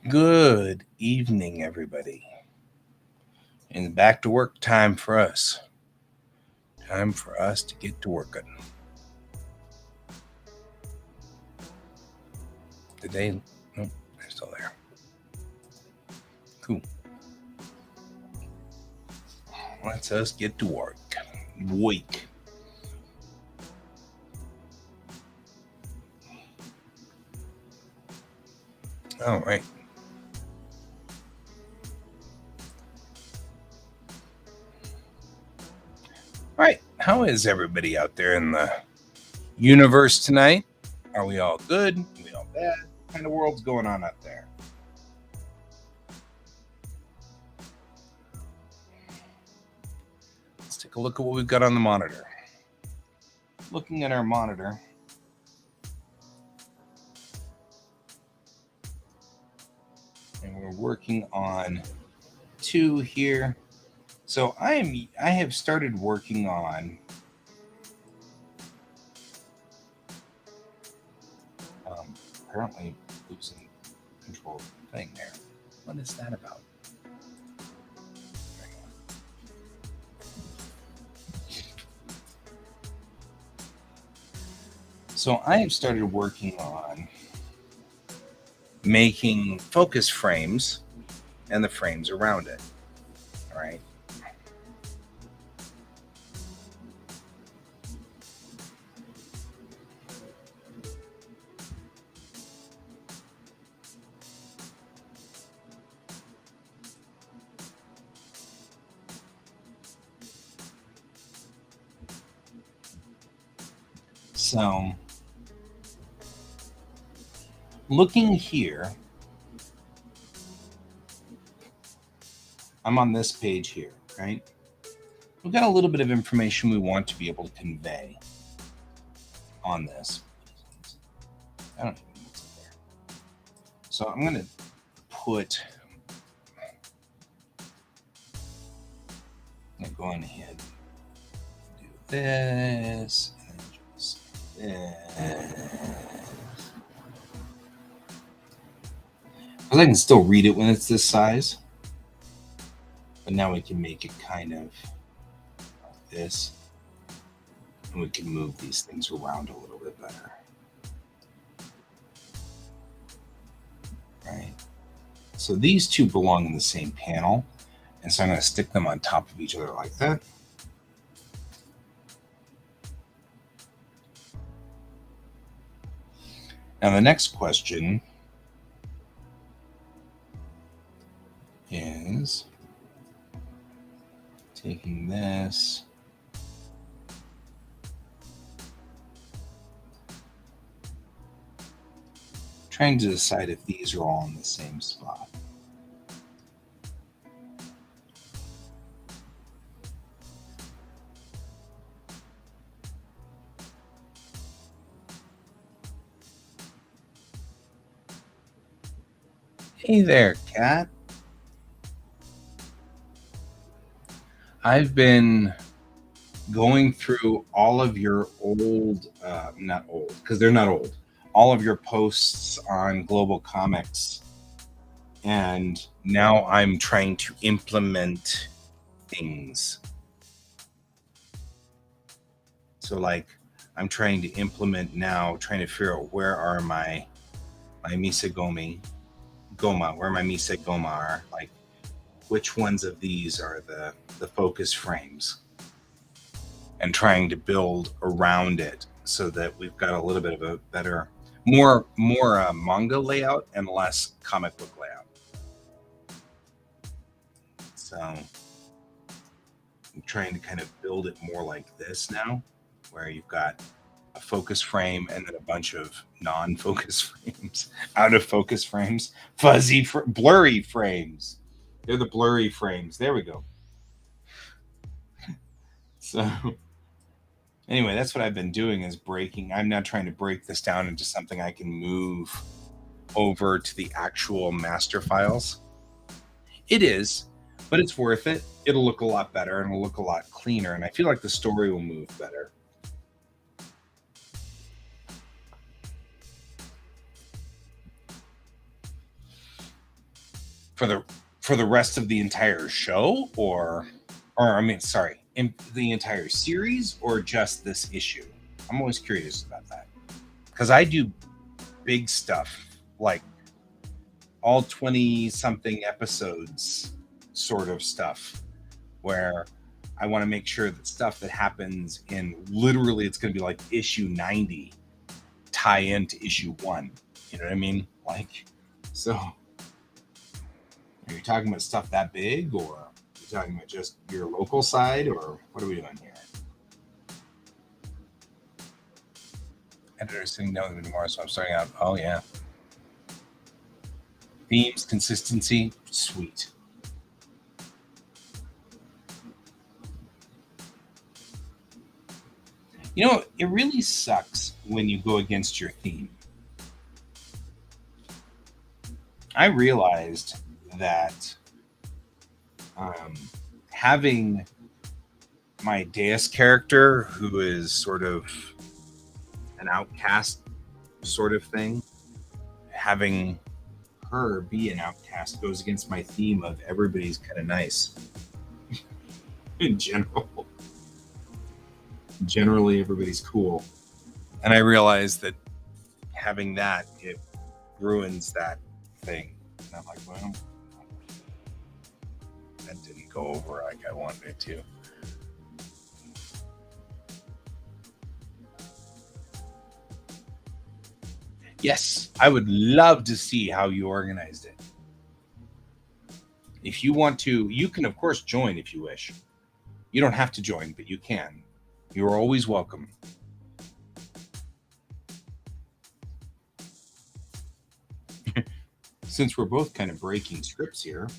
Good evening, everybody. And back to work time for us. Time for us to get to working. Did they? Nope, they're still there. Cool. Let's us get to work. Wake. All right. All right. How is everybody out there in the universe tonight? Are we all good? Are we all bad? What kind of world's going on out there? Let's take a look at what we've got on the monitor. Looking at our monitor, and we're working on 2 here. So I have started working on apparently losing control of the thing there. What is that about? So I have started working on making focus frames and the frames around it. All right. So looking here, I'm on this page here, right? We've got a little bit of information we want to be able to convey on this. I don't even know what's up there. So I'm going to put, I'm going to go on ahead and do this, and then just this. Because I can still read it when it's this size. But now we can make it kind of like this. And we can move these things around a little bit better. Right? So these two belong in the same panel. And so I'm going to stick them on top of each other like that. Now the next question is taking this, trying to decide if these are all in the same spot. Hey there, cat. I've been going through all of your old, not old, because they're not old, all of your posts on Global Comics. And now I'm trying to implement things. So like I'm trying to implement now, trying to figure out where are my Misegoma, where my Misegoma are, like which ones of these are the focus frames, and trying to build around it so that we've got a little bit of a better, more manga layout and less comic book layout. So I'm trying to kind of build it more like this now, where you've got a focus frame and then a bunch of non-focus frames, out of focus frames, blurry frames. They're the blurry frames. There we go. So anyway, that's what I've been doing, is breaking. I'm now trying to break this down into something I can move over to the actual master files. It is, but it's worth it. It'll look a lot better and it'll look a lot cleaner. And I feel like the story will move better. For the rest of the entire show, or I mean, sorry, in the entire series, or just this issue? I'm always curious about that, because I do big stuff, like all 20 something episodes sort of stuff, where I want to make sure that stuff that happens in literally, it's going to be like issue 90 tie into issue 1. You know what I mean? Like, so are you talking about stuff that big, or are you talking about just your local side, or what are we doing here? Editor's sitting down with me tomorrow, so I'm starting out. Oh, yeah. Themes, consistency, sweet. You know, it really sucks when you go against your theme. I realized that having my Deus character, who is sort of an outcast sort of thing, having her be an outcast goes against my theme of everybody's kind of nice in general. Generally, everybody's cool. And I realized that having that, it ruins that thing. And I'm like, well, that didn't go over like I wanted it to. Yes, I would love to see how you organized it. If you want to, you can, of course, join if you wish. You don't have to join, but you can. You're always welcome. Since we're both kind of breaking scripts here,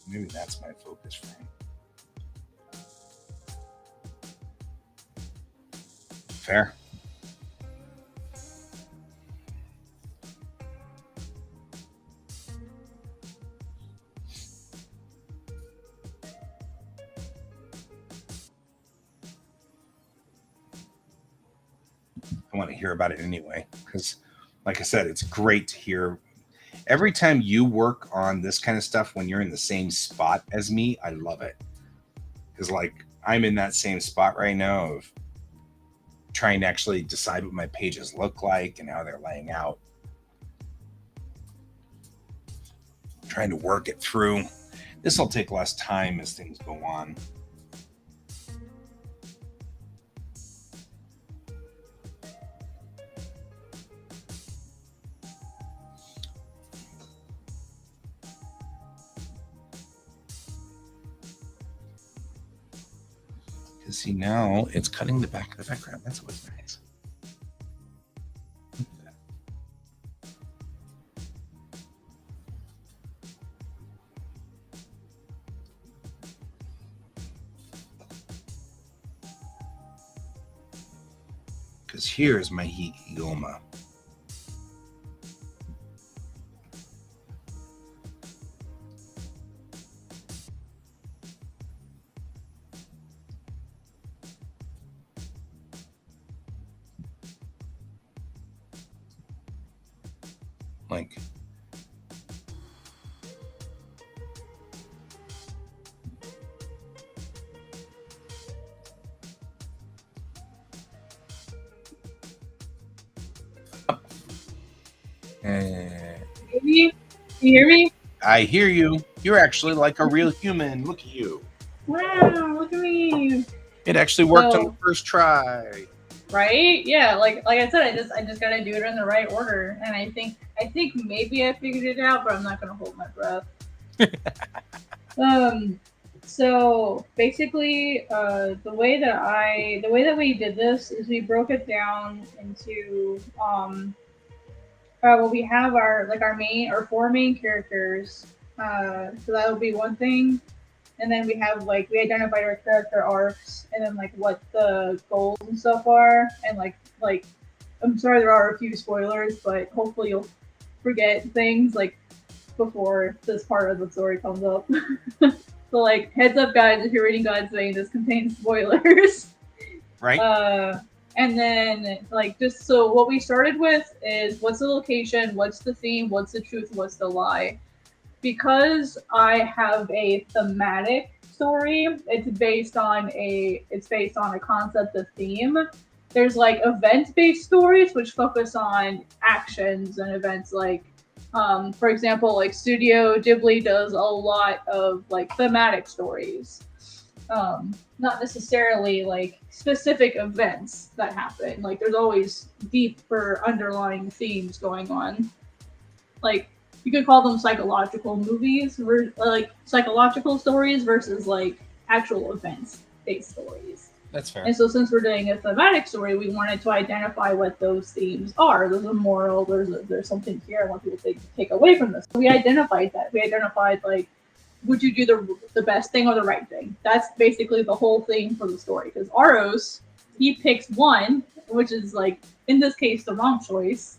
maybe that's my focus frame. Fair. I want to hear about it anyway, because like I said, it's great to hear. Every time you work on this kind of stuff, when you're in the same spot as me, I love it. Because like I'm in that same spot right now of trying to actually decide what my pages look like and how they're laying out. Trying to work it through. This will take less time as things go on. Because see, now it's cutting the back of the background. That's what's nice. Because here's my Hikigoma. Like, You hear me? I hear you. You're actually like a real human. Look at you. Wow, look at me. It actually worked on the first try. Right? Yeah, like I said, I just gotta do it in the right order. And I think maybe I figured it out, but I'm not gonna hold my breath. So basically, the way that we did this is we broke it down into well, we have our four main characters. So that would be one thing, and then we have we identified our character arcs, and then like what the goals and stuff are, and like I'm sorry there are a few spoilers, but hopefully you'll forget things like before this part of the story comes up. So like heads up guys, if you're reading God's Vein, this contains spoilers. Right. And then like just so what we started with is what's the location, what's the theme, what's the truth, what's the lie. Because I have a thematic story, it's based on a concept of theme. There's like event-based stories which focus on actions and events like for example, like Studio Ghibli does a lot of like thematic stories. Not necessarily like specific events that happen. Like there's always deeper underlying themes going on. Like you could call them psychological movies, or like psychological stories versus like actual events based stories. That's fair. And so since we're doing a thematic story, we wanted to identify what those themes are. There's a moral, there's something here I want people to take away from this. So we identified that. We identified like, would you do the best thing or the right thing? That's basically the whole thing for the story. Because Aros, he picks one, which is like in this case the wrong choice.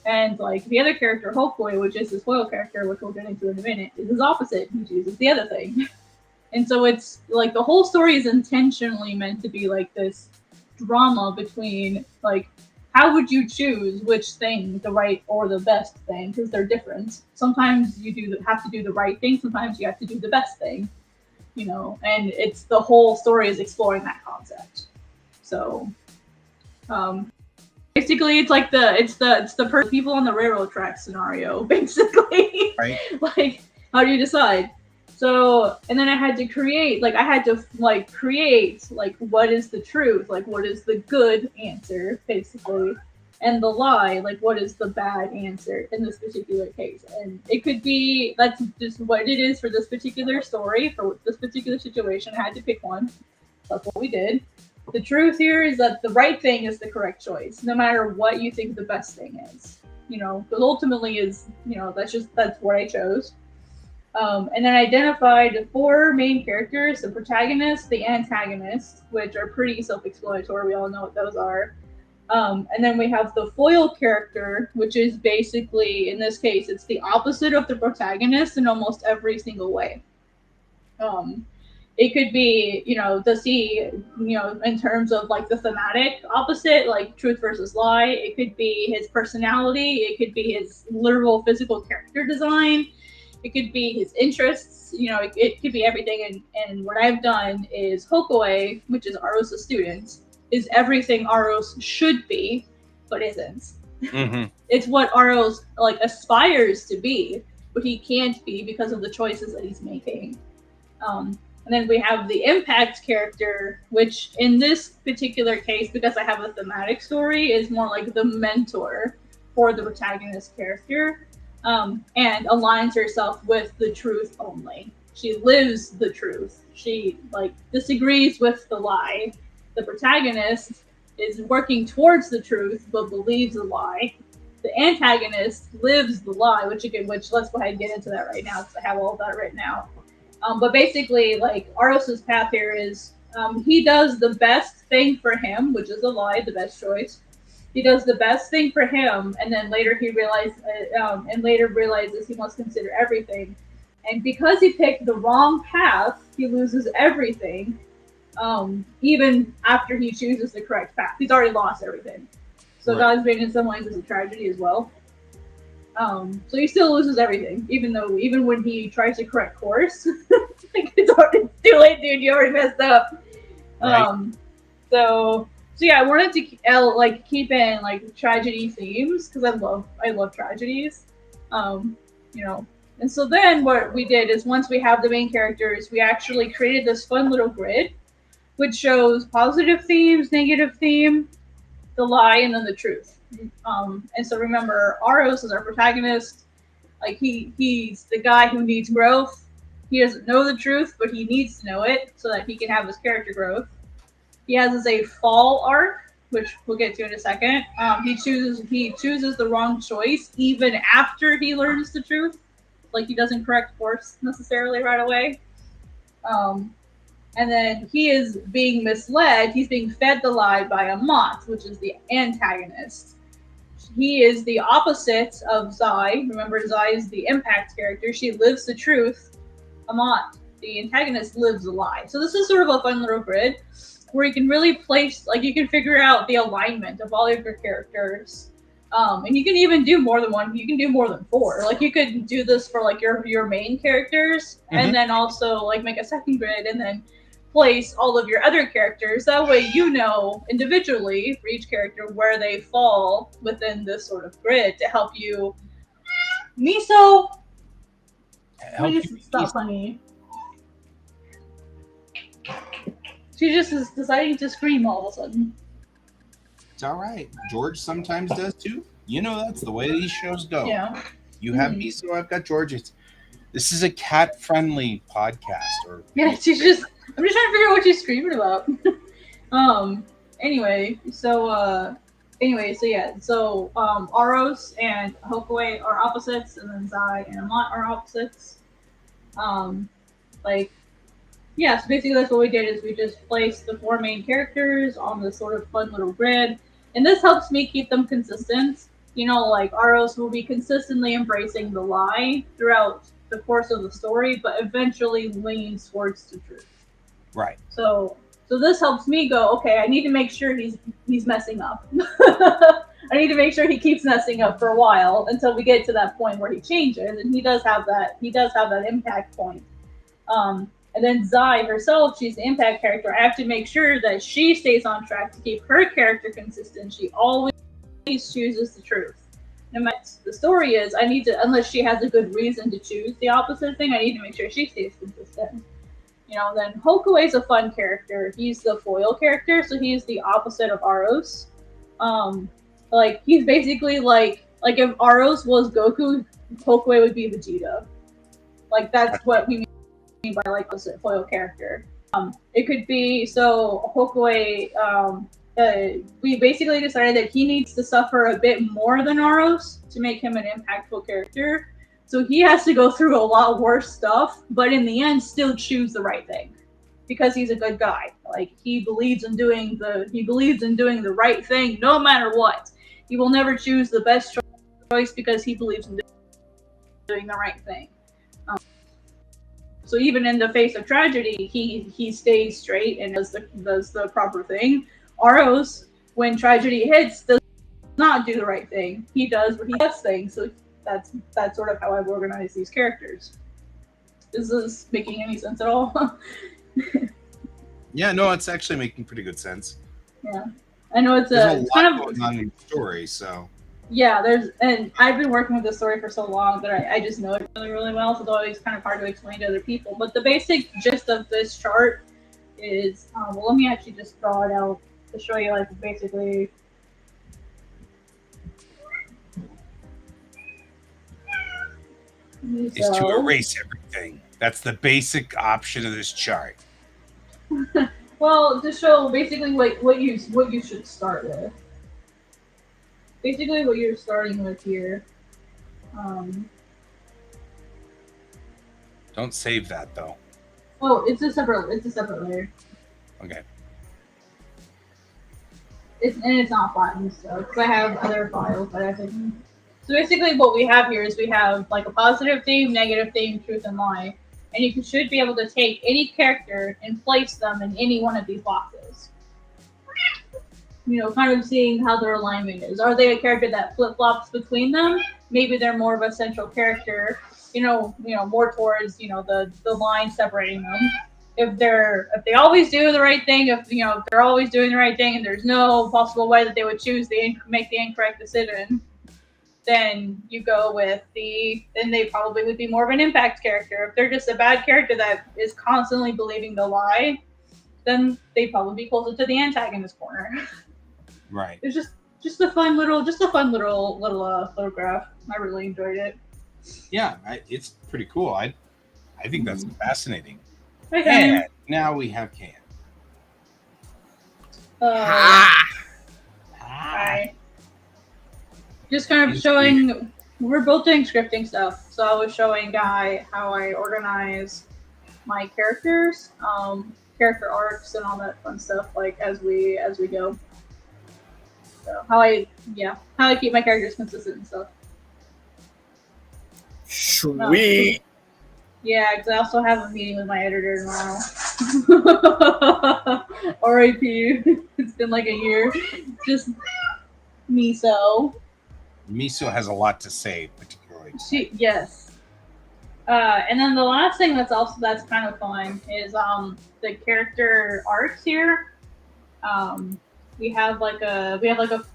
And like the other character, Hopefully, which is his foil character, which we'll get into in a minute, is his opposite. He chooses the other thing. And so it's like the whole story is intentionally meant to be like this drama between like how would you choose which thing, the right or the best thing, because they're different. Sometimes you have to do the right thing, sometimes you have to do the best thing, you know, and it's the whole story is exploring that concept. So basically it's like the people on the railroad track scenario, basically. Right. Like how do you decide? So, and then I had to create what is the truth, like what is the good answer, basically, and the lie, like what is the bad answer in this particular case. And it could be, that's just what it is for this particular story, for this particular situation. I had to pick one. That's what we did. The truth here is that the right thing is the correct choice, no matter what you think the best thing is. You know, because ultimately is, you know, that's what I chose. And then identified the four main characters, the protagonist, the antagonist, which are pretty self-explanatory. We all know what those are. And then we have the foil character, which is basically, in this case, it's the opposite of the protagonist in almost every single way. It could be, you know, in terms of like the thematic opposite, like truth versus lie. It could be his personality. It could be his literal physical character design. It could be his interests, you know, it could be everything. And what I've done is Hokoe, which is Aros' student, is everything Aros should be, but isn't. Mm-hmm. It's what Aros like aspires to be, but he can't be because of the choices that he's making. And then we have the impact character, which in this particular case, because I have a thematic story, is more like the mentor for the protagonist character. And aligns herself with the truth only. She lives the truth. She like disagrees with the lie. The protagonist is working towards the truth but believes the lie. The antagonist lives the lie, which let's go ahead and get into that right now because I have all of that written out. But basically, like Aros' path here is he does the best thing for him, which is a lie, the best choice. He does the best thing for him, and then later realizes he must consider everything. And because he picked the wrong path, he loses everything. Even after he chooses the correct path, he's already lost everything. So Right. God's Vein in some ways is a tragedy as well. So he still loses everything, even when he tries to correct course, like it's too late, dude. You already messed up. Right. So yeah, I wanted to like keep in like tragedy themes because I love tragedies, um, you know. And so then what we did is once we have the main characters, we actually created this fun little grid which shows positive themes, negative theme, the lie, and then the truth. And so remember, Aros is our protagonist. Like he's the guy who needs growth. He doesn't know the truth, but he needs to know it so that he can have his character growth. He has a fall arc, which we'll get to in a second. He chooses the wrong choice even after he learns the truth. Like he doesn't correct course necessarily right away. Um, and then he is being misled. He's being fed the lie by a moth, which is the antagonist. He is the opposite of Zai. Remember, Zai is the impact character. She lives the truth. Amat, the antagonist, lives a lie. So this is sort of a fun little grid where you can really place, like, you can figure out the alignment of all of your characters. And you can even do more than one. You can do more than four. Like you could do this for like your main characters, and then also like make a second grid, and then place all of your other characters. That way, you know individually for each character where they fall within this sort of grid to help you. Miso, Help please you stop, honey. She just is deciding to scream all of a sudden. It's all right. George sometimes does too. You know that's the way these shows go. Yeah. You have me, so I've got George. This is a cat-friendly podcast. Yeah, she's just. I'm just trying to figure out what she's screaming about. Aros and Hokue are opposites, and then Zai and Amat are opposites. Like, yeah, so basically that's what we did is we just placed the four main characters on this sort of fun little grid, and this helps me keep them consistent. You know, like Aros will be consistently embracing the lie throughout the course of the story, but eventually leans towards the truth. Right. So this helps me go, okay, I need to make sure he's messing up. I need to make sure he keeps messing up for a while until we get to that point where he changes, and he does have that impact point. And then Zai herself, she's the impact character. I have to make sure that she stays on track to keep her character consistent. She always chooses the truth. No matter what the story is, I need to, unless she has a good reason to choose the opposite thing, I need to make sure she stays consistent. You know, then Hokue is a fun character. He's the foil character, so he's the opposite of Aros. Like he's basically like if Aros was Goku, Hokue would be Vegeta. Like that's what we mean by like a foil character. It could be so Hokue. We basically decided that he needs to suffer a bit more than Aros to make him an impactful character. So he has to go through a lot worse stuff, but in the end, still choose the right thing because he's a good guy. Like he believes in doing the right thing no matter what. He will never choose the best choice because he believes in doing the right thing. So even in the face of tragedy, he stays straight and does the proper thing. Aros, when tragedy hits, does not do the right thing. He does what he does things. So that's sort of how I've organized these characters. Is this making any sense at all? Yeah, no, it's actually making pretty good sense. Yeah, I know it's a lot kind of going on in the story, so. Yeah, and I've been working with this story for so long that I just know it really, really well. So it's always kind of hard to explain to other people. But the basic gist of this chart is, well, let me actually just draw it out to show you, like, basically. Is to erase everything. That's the basic option of this chart. Well, to show basically what you should start with. Basically, what you're starting with here. Don't save that though. Oh, it's a separate layer. Okay. It's not flattened, so because I have other files that I can. So basically, what we have here is we have like a positive theme, negative theme, truth, and lie, and you should be able to take any character and place them in any one of these boxes. kind of seeing how their alignment is. Are they a character that flip flops between them? Maybe they're more of a central character, more towards the line separating them. If they always do the right thing, if they're always doing the right thing, and there's no possible way that they would make the incorrect decision, then you go with then they probably would be more of an impact character. If they're just a bad character that is constantly believing the lie, then they'd probably be closer to the antagonist corner. Right. It's just a fun little photograph. I really enjoyed it. Yeah, it's pretty cool. I think that's fascinating. Hi, and now we have Can. Hi. Just kind of showing, we're both doing scripting stuff. So I was showing Guy how I organize my characters, character arcs and all that fun stuff, like as we go. So how I keep my characters consistent and stuff. Sweet. Yeah, because I also have a meeting with my editor tomorrow. R.I.P. It's been like a year. Just Miso. Miso has a lot to say, particularly. Yes. And then the last thing that's kind of fun is the character arcs here. We have like a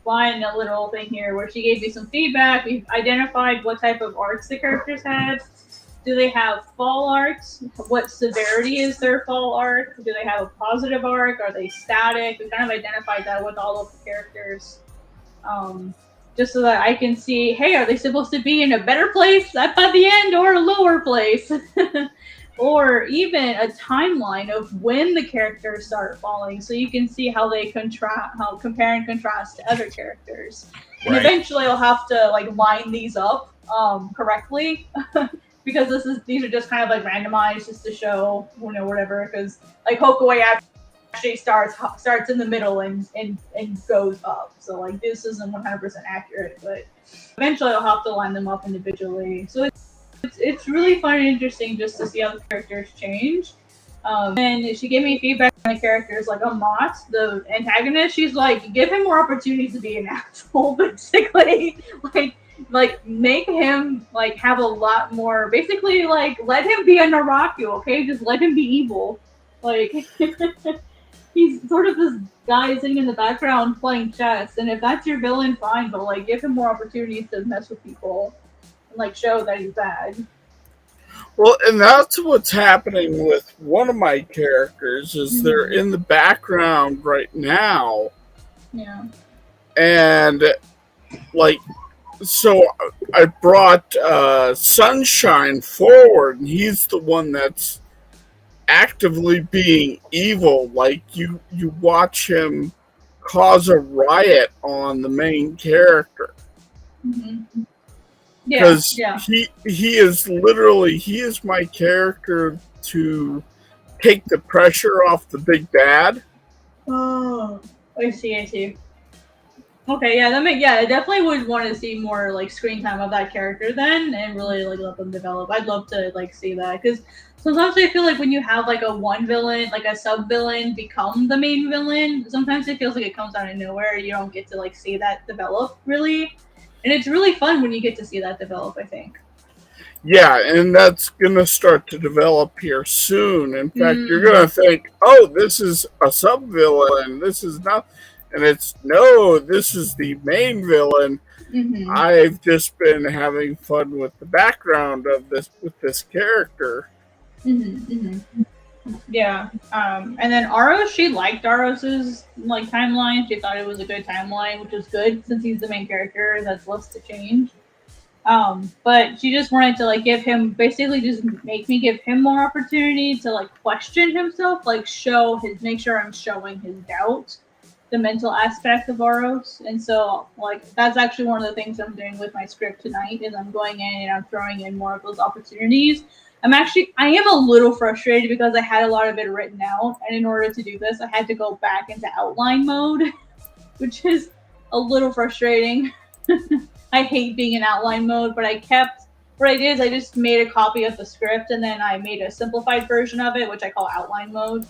fun little thing here where she gave me some feedback. We've identified what type of arcs the characters had. Do they have fall arcs? What severity is their fall arc? Do they have a positive arc? Are they static? We kind of identified that with all of the characters. Just so that I can see, hey, are they supposed to be in a better place at the end or a lower place? Or even a timeline of when the characters start falling, so you can see how they compare and contrast to other characters. Right. And eventually I'll have to line these up correctly. Because these are just kind of randomized just to show, whatever. Because Hokaway actually starts in the middle and goes up. So this isn't 100% accurate, but eventually I'll have to line them up individually. So it's really fun and interesting just to see how the characters change. And she gave me feedback on the characters, like Amat, the antagonist. She's like, give him more opportunities to be an asshole, basically. Make him have a lot more, basically let him be a Naraku, okay? Just let him be evil. He's sort of this guy sitting in the background playing chess, and if that's your villain, fine, but give him more opportunities to mess with people and show that he's bad. Well, and that's what's happening with one of my characters is they're in the background right now. Yeah. And so I brought Sunshine forward, and he's the one that's actively being evil. You watch him cause a riot on the main character. Mm-hmm. Because he is my character to take the pressure off the big bad. Oh, I see. Okay, I definitely would want to see more screen time of that character then, and really let them develop. I'd love to see that, because sometimes I feel when you have a one villain, a sub villain become the main villain, sometimes it feels like it comes out of nowhere. You don't get to see that develop really, and it's really fun when you get to see that develop, I think. Yeah, and that's gonna start to develop here soon. In fact, you're gonna think, oh, this is a sub villain, this is not. And this is the main villain. Mm-hmm. I've just been having fun with the background of this character. Mm-hmm. Yeah. And then Aros, she liked Aros's timeline. She thought it was a good timeline, which is good since he's the main character. That's less to change. But she just wanted to give him, basically just make me give him more opportunity to question himself, make sure I'm showing his doubt. The mental aspect of Aros, and so that's actually one of the things I'm doing with my script tonight is I'm going in and I'm throwing in more of those opportunities. I am a little frustrated because I had a lot of it written out, and in order to do this I had to go back into outline mode, which is a little frustrating. I hate being in outline mode, but what I did is I just made a copy of the script and then I made a simplified version of it, which I call outline mode.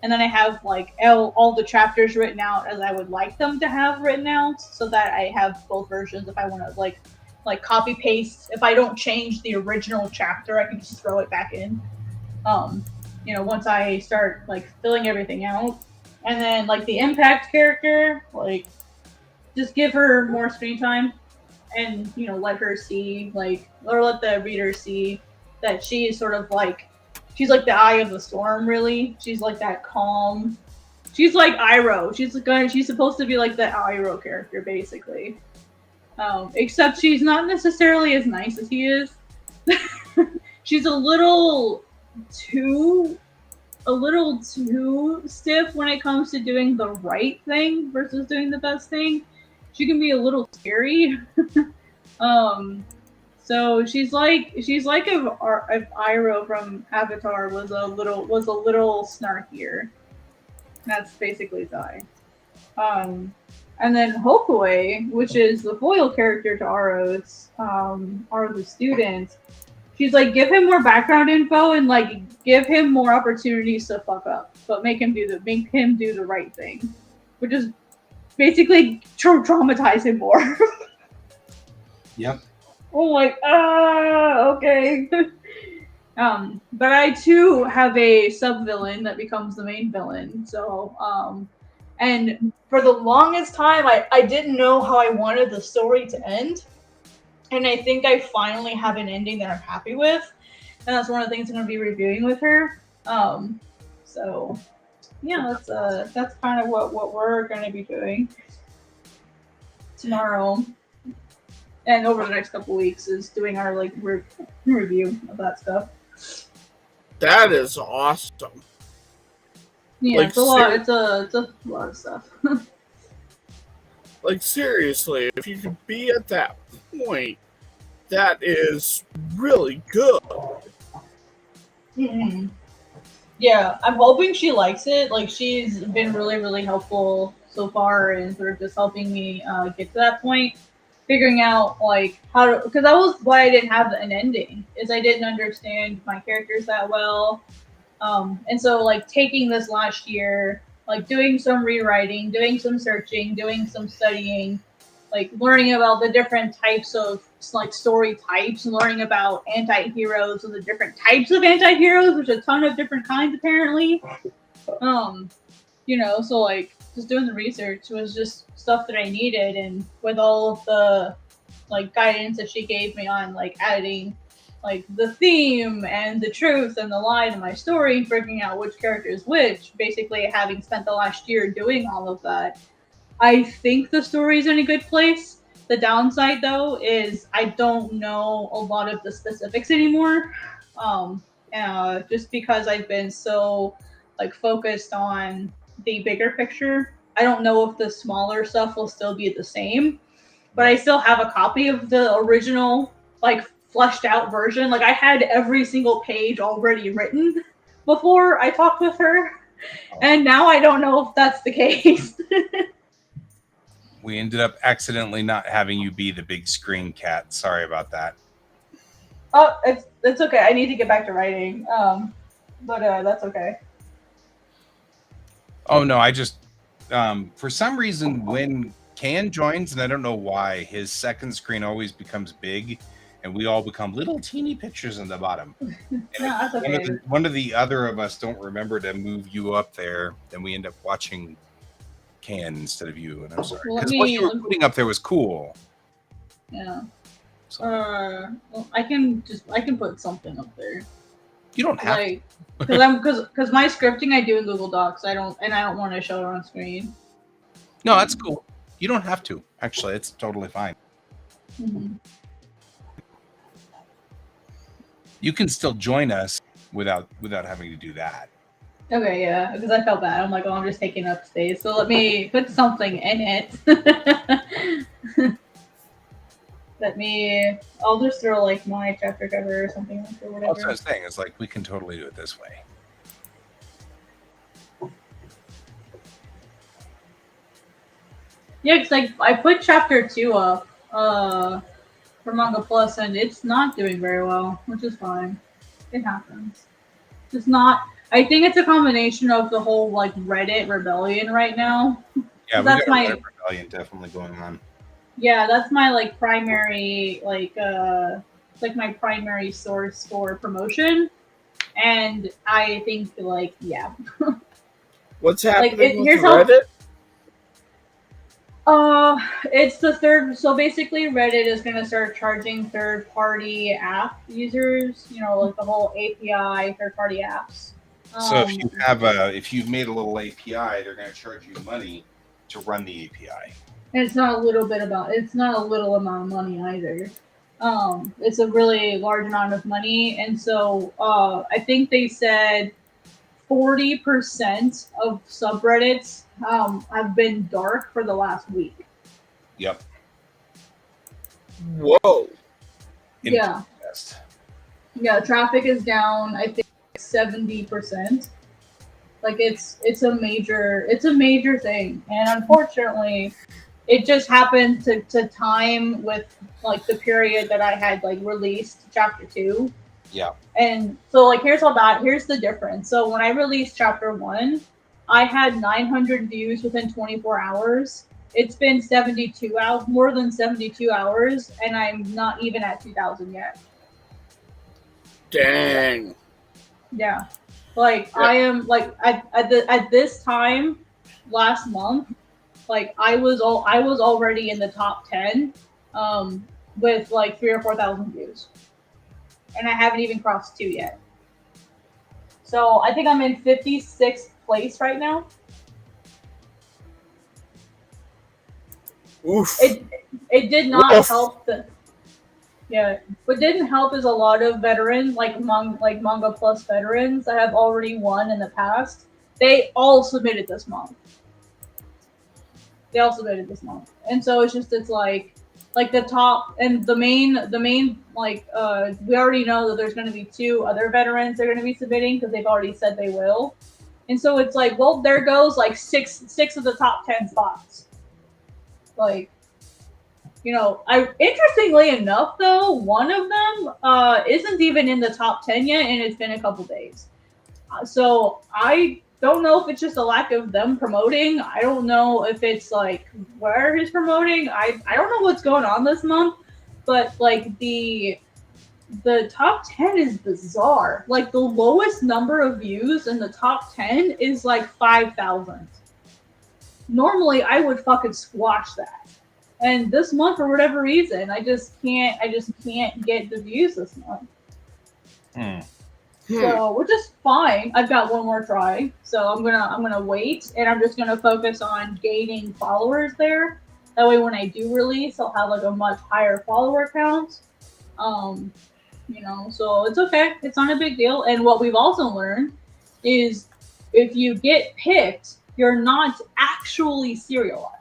and then I have like all the chapters written out as I would like them to have written out, so that I have both versions if I want to like copy paste. If I don't change the original chapter, I can just throw it back in. Once I start like filling everything out, and then like the impact character, like just give her more screen time, and let her see or let the reader see that she is sort of like she's like the eye of the storm. Really, she's like that calm. She's like Iroh. She's supposed to be like the Iroh character basically. Except she's not necessarily as nice as he is. She's a little too stiff when it comes to doing the right thing versus doing the best thing. She can be a little scary. So she's like if Iroh from Avatar was a little snarkier. That's basically Zai. And then Hokue, which is the foil character to Aro's student, she's like, give him more background info and like give him more opportunities to fuck up, but make him do the right thing, which is basically traumatize him more. Yep. Oh, like okay. But I too have a sub villain that becomes the main villain. So and for the longest time, I didn't know how I wanted the story to end. And I think I finally have an ending that I'm happy with. And that's one of the things I'm going to be reviewing with her. So, yeah, that's kind of what we're going to be doing tomorrow. And over the next couple weeks is doing our like review of that stuff. That is awesome. Yeah, like, it's a lot. It's a lot of stuff. Like seriously, if you could be at that point, that is really good. Mm-hmm. Yeah, I'm hoping she likes it. Like she's been really, really helpful so far in sort of just helping me get to that point, figuring out like how to. Because that was why I didn't have an ending, is I didn't understand my characters that well. And so like taking this last year, like doing some rewriting, doing some searching, doing some studying, like learning about the different types of like story types, and learning about anti-heroes and the different types of anti-heroes, which a ton of different kinds apparently. So like just doing the research was just stuff that I needed, and with all of the like guidance that she gave me on like adding like the theme and the truth and the lie to my story, figuring out which character is which, basically having spent the last year doing all of that, I think the story is in a good place. The downside though is I don't know a lot of the specifics anymore. Just because I've been so like focused on the bigger picture. I don't know if the smaller stuff will still be the same, but I still have a copy of the original like fleshed out version. Like I had every single page already written before I talked with her, and now I don't know if that's the case. We ended up accidentally not having you be the big screen cat. Sorry about that. Oh, it's okay. I need to get back to writing. But that's okay. Oh no, I just for some reason when Can joins, and I don't know why, his second screen always becomes big, and we all become little teeny pictures in the bottom. No, that's okay. One of the other of us don't remember to move you up there, then we end up watching Can instead of you, and I'm sorry because what you were putting up there was cool. Yeah. So. Well, I can put something up there. You don't have to. Because my scripting I do in Google Docs. I don't want to show it on screen. No, that's cool. You don't have to. Actually, it's totally fine. Mm-hmm. You can still join us without having to do that. Okay, yeah, because I felt bad. I'm like, oh, I'm just taking up space. So let me put something in it. I'll just throw like my chapter cover or something like or whatever. That's what I was saying. It's like we can totally do it this way. Yeah, because like I put chapter 2 up for Manga Plus, and it's not doing very well, which is fine. It happens. Just not I think it's a combination of the whole like Reddit rebellion right now. Yeah, we That's got a my Reddit rebellion definitely going on. Yeah, that's my like primary like my primary source for promotion. And I think like yeah. What's Like happening with here's how Reddit? uh it's the third so basically Reddit is gonna start charging third party app users, like the whole API, third party apps. So Um if you've made a little API, they're going to charge you money to run the API. and it's not a little amount of money either. It's a really large amount of money, and so I think they said 40% of subreddits have been dark for the last week. Yep. Whoa. Yeah, yeah. Traffic is down. I think 70%. Like it's a major thing, and unfortunately, it just happened to time with like the period that I had like released chapter 2. Yeah. And so like here's the difference. So when I released chapter 1, I had 900 views within 24 hours. It's been 72 hours, more than 72 hours, and I'm not even at 2,000 yet. Dang. Yeah. Like Yeah. I am like at this time last month, like I was already in the top 10 with like 3 or 4,000 views. And I haven't even crossed 2 yet. So I think I'm in 56th place right now. Oof. It did not Woof. help yeah, what didn't help is a lot of veterans like Manga Plus veterans that have already won in the past. They all submitted this month. And so it's like the top and the main like we already know that there's going to be 2 other veterans they're going to be submitting because they've already said they will. And so it's like, well, there goes like six of the top 10 spots. Like, I interestingly enough though, one of them isn't even in the top 10 yet, and it's been a couple days. So I don't know if it's just a lack of them promoting. I don't know if it's like where he's promoting. I don't know what's going on this month, but like the top 10 is bizarre. Like the lowest number of views in the top 10 is like 5,000. Normally I would fucking squash that. And this month for whatever reason, I just can't get the views this month. So which is fine. I've got one more try. So I'm gonna wait, and I'm just gonna focus on gaining followers there. That way when I do release, I'll have like a much higher follower count. So it's okay. It's not a big deal. And what we've also learned is if you get picked, you're not actually serialized.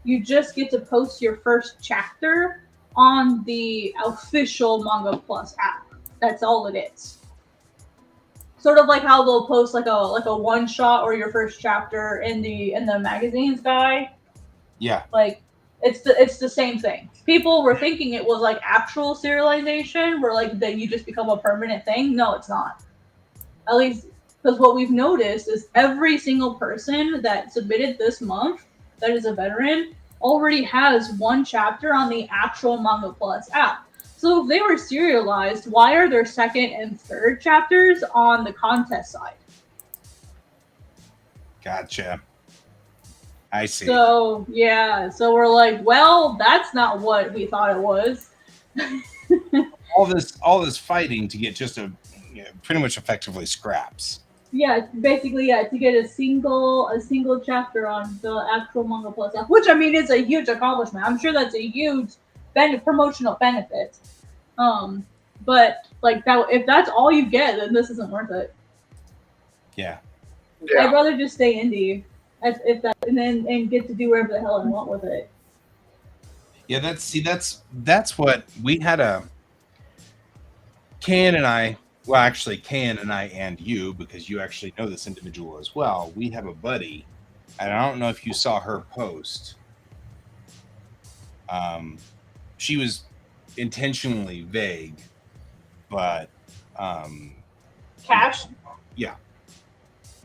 You just get to post your first chapter on the official Manga Plus app. That's all it is. Sort of like how they'll post like a one shot or your first chapter in the magazines guy. Yeah. Like it's the same thing. People were thinking it was like actual serialization, where like that you just become a permanent thing. No, it's not. At least because what we've noticed is every single person that submitted this month that is a veteran already has one chapter on the actual Manga Plus app. So if they were serialized, why are their second and third chapters on the contest side? Gotcha. I see. So yeah, so we're like, well, that's not what we thought it was. all this fighting to get just pretty much effectively scraps. Yeah, basically, yeah, to get a single chapter on the actual Manga Plus app, which I mean is a huge accomplishment. I'm sure that's a huge promotional benefit. But like that, if that's all you get, then this isn't worth it. Yeah. I'd rather just stay indie, if that, and get to do whatever the hell I want with it. Yeah, that's what we had Can and I. Well, actually, Can and I and you, because you actually know this individual as well. We have a buddy, and I don't know if you saw her post. She was intentionally vague, but Cash. Yeah.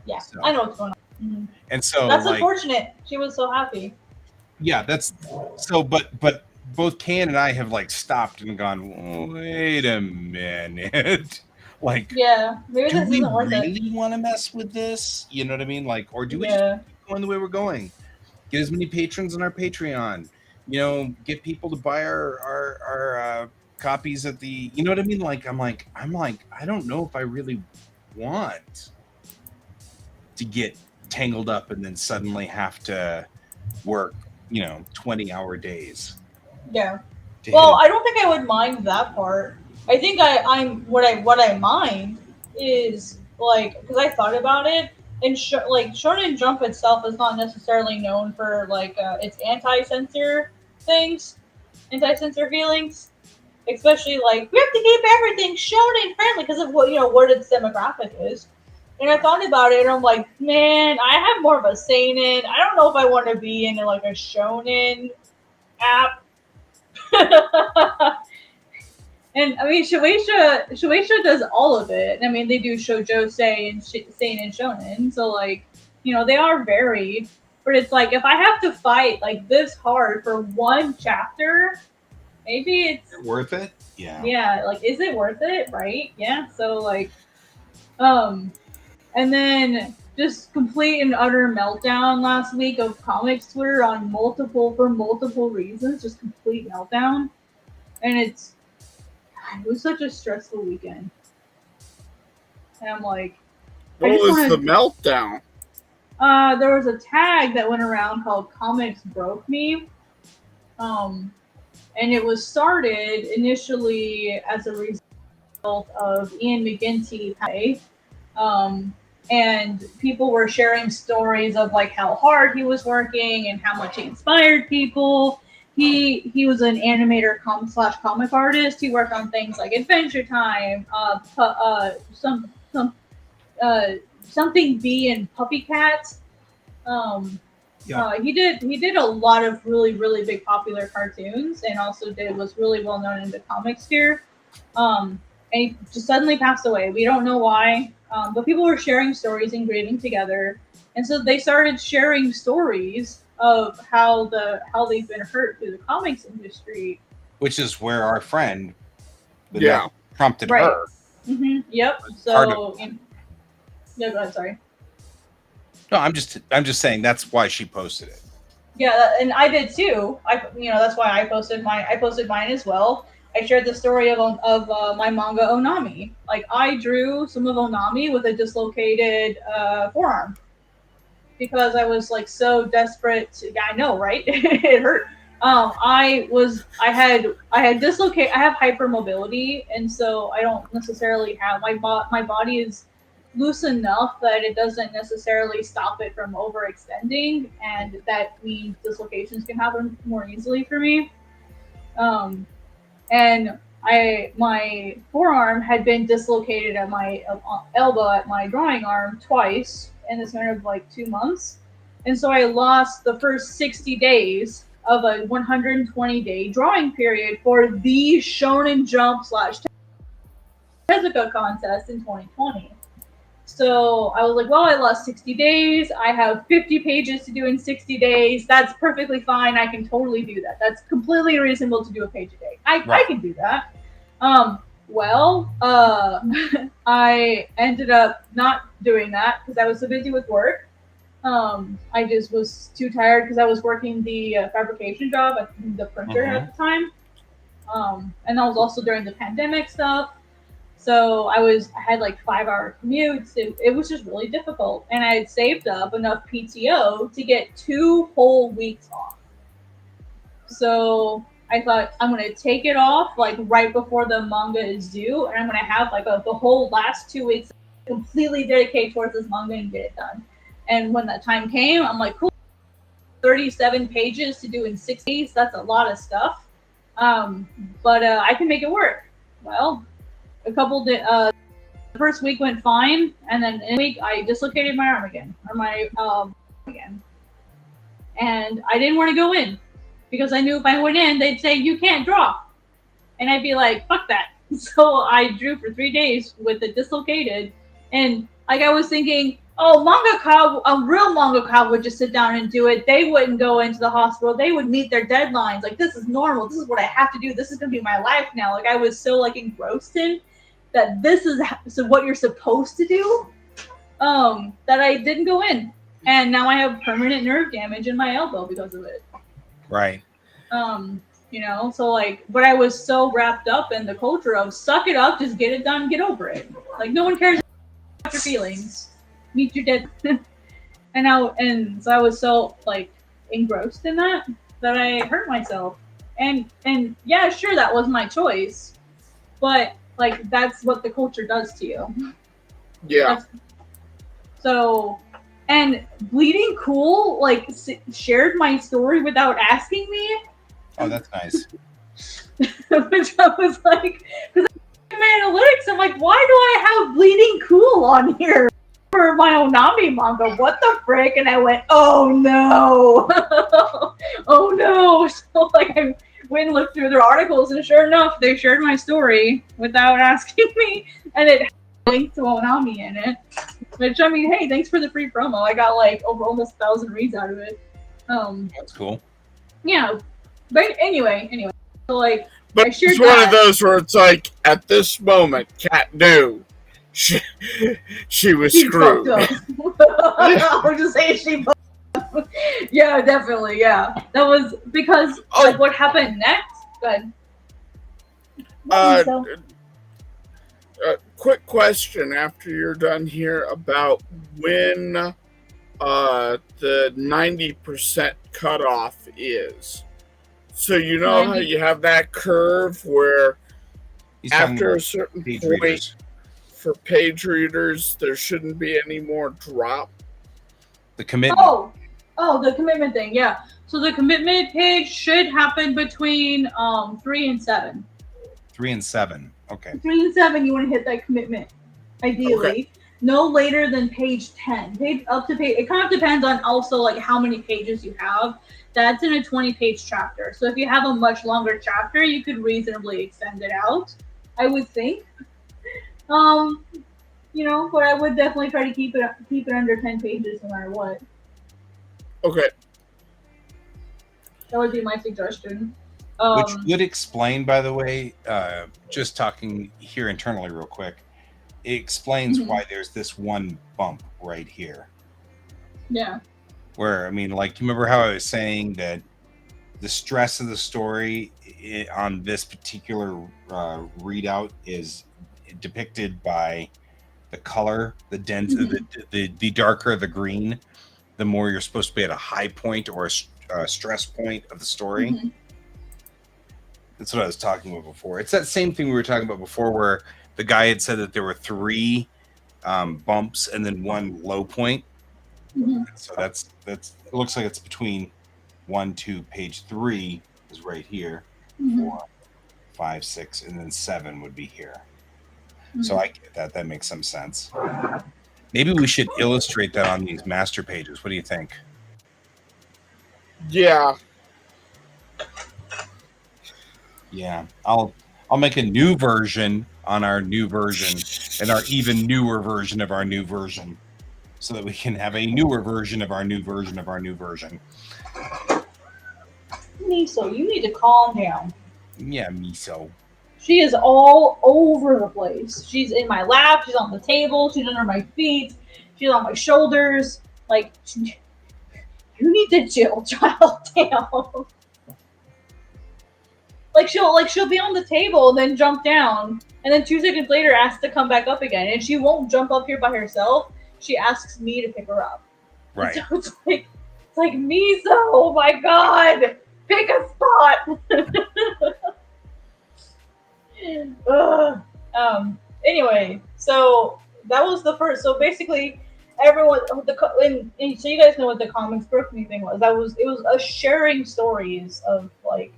Yeah, So, I know what's going on. Mhm. and so That's like, unfortunate. She was so happy. yeah, that's so. But both Can and I have like stopped and gone, wait a minute, like, Yeah, maybe do this we isn't worth it. really want to mess with this? You know what I mean? Like, or do we just Yeah, keep going the way we're going? Get as many patrons on our Patreon. You know, get people to buy our copies at the. You know what I mean? Like, I'm like, I don't know if I really want to get tangled up and then suddenly have to work, 20-hour days yeah. to hit Well, it. I don't think I would mind that part. I think I'm what I mind is like because I thought about it and like Shonen Jump itself is not necessarily known for like its anti-censor things, anti-censor feelings. Especially like we have to keep everything shonen friendly because of what its demographic is. And I thought about it and I'm like, man, I have more of a seinen. I don't know if I want to be in like a shonen app. And I mean, Shueisha does all of it. I mean, they do shoujo, sei, and seinen shonen. So like, they are varied. But it's like if I have to fight like this hard for one chapter, maybe it's Worth it? Yeah. yeah. Like, is it worth it? Right? Yeah. So like, um, and then just complete and utter meltdown last week of comics Twitter on for multiple reasons. Just complete meltdown, and it was such a stressful weekend. And I'm like, I What just was the want to. meltdown? There was a tag that went around called "Comics Broke Me," and it was started initially as a result of Ian McGinty, and people were sharing stories of like how hard he was working and how much he inspired people. He was an animator slash comic artist. He worked on things like Adventure Time, uh, something bee and puppy cat. Um, Yeah. he did a lot of really big popular cartoons and also was really well known in the comic sphere. And he just suddenly passed away. We don't know why, but people were sharing stories and grieving together, and so they started sharing stories of how they've been hurt through the comics industry. Which is where our friend, the Yeah. note prompted Right. her. Yep. Part of So, yeah, go ahead. Sorry. No, I'm just saying that's why she posted it. Yeah, and I did too. That's why I posted mine as well. I shared the story of my manga Onami. Like I drew some of Onami with a dislocated forearm because I was like so desperate. Yeah, I know, right? It hurt. I had dislocate. I have hypermobility, and so I don't necessarily have my body is loose enough that it doesn't necessarily stop it from overextending, and that means dislocations can happen more easily for me. And my forearm had been dislocated at my elbow at my drawing arm twice in the span of like 2 months, and so I lost the first 60 days of a 120-day drawing period for the Shonen Jump slash Tezuka contest in 2020. So I was like, well, I lost 60 days. I have 50 pages to do in 60 days. That's perfectly fine. I can totally do that. That's completely reasonable to do a page a day. I can do that. I ended up not doing that because I was so busy with work. I just was too tired because I was working the fabrication job at the printer at the time. And that was also during the pandemic stuff. So I had like 5-hour commutes. It was just really difficult. And I had saved up enough PTO to get 2 whole weeks off. So I thought I'm going to take it off like right before the manga is due. And I'm going to have like the whole last 2 weeks completely dedicate towards this manga and get it done. And when that time came, I'm like, cool, 37 pages to do in 6 days. That's a lot of stuff. But I can make it work. Well, the first week went fine, and then in a week I dislocated my arm again, again, and I didn't want to go in because I knew if I went in, they'd say you can't draw, and I'd be like, fuck that. So I drew for 3 days with it dislocated, and like I was thinking, Oh, mangaka, a real mangaka would just sit down and do it. They wouldn't go into the hospital. They would meet their deadlines. Like, this is normal. This is what I have to do. This is going to be my life now. Like, I was so, like, engrossed in that this is so what you're supposed to do, that I didn't go in. And now I have permanent nerve damage in my elbow because of it. Right. You know, so, like, but I was so wrapped up in the culture of suck it up, just get it done, get over it. Like, no one cares about your feelings. Meet your dead. and so I was so, like, engrossed in that I hurt myself. And yeah, sure, that was my choice, but, like, that's what the culture does to you. Yeah. So, and Bleeding Cool, like, shared my story without asking me. Oh, that's nice. Which I was like, because my analytics, I'm like, why do I have Bleeding Cool on here for my Onami manga? What the frick? And I went, oh no, oh no. So, like, I went and looked through their articles, and sure enough, they shared my story without asking me, and it had a link to Onami in it. Which, I mean, hey, thanks for the free promo. I got, like, over almost 1,000 reads out of it. That's cool. Yeah, but anyway. So, like, But it's one of those where it's like, at this moment, Kat knew she was screwed. I was just saying she fucked up. Yeah, definitely, yeah. That was because, like, what happened next? Good. Quick question after you're done here about when the 90% cutoff is. So you know how you have that curve where after a certain point for page readers, there shouldn't be any more drop? The commitment. Oh, the commitment thing, yeah. So the commitment page should happen between 3 and 7. 3 and 7. Okay. 3 and 7, you want to hit that commitment, ideally. Okay. No later than page 10. It kind of depends on also, like, how many pages you have. That's in a 20-page chapter. So if you have a much longer chapter, you could reasonably extend it out, I would think. You know, but I would definitely try to keep it under 10 pages no matter what. Okay. That would be my suggestion. Which would explain, by the way, just talking here internally real quick, it explains why there's this one bump right here. Yeah. Where, I mean, like, you remember how I was saying that the stress of the story on this particular readout is depicted by the color, the dense, the darker the green, the more you're supposed to be at a high point or a stress point of the story. That's what I was talking about before. It's that same thing we were talking about before, where the guy had said that there were 3 bumps and then 1 low point. So that's it looks like it's between 1 to page 3 is right here, 4, 5, 6, and then 7 would be here. So I get that. That makes some sense. Maybe we should illustrate that on these master pages. What do you think? Yeah. Yeah, I'll make a new version on our new version and our even newer version of our new version, so that we can have a newer version of our new version of our new version. Miso, you need to calm down. Yeah, Miso. She is all over the place. She's in my lap. She's on the table. She's under my feet. She's on my shoulders. Like, you need to chill, child. Down. Like, she'll be on the table and then jump down, and then 2 seconds later asks to come back up again, and she won't jump up here by herself. She asks me to pick her up. Right. So it's like Miso. Oh my god, pick a spot. Anyway, so that was the first. So basically, everyone and so you guys know what the comics broke me thing was. It was us sharing stories of, like,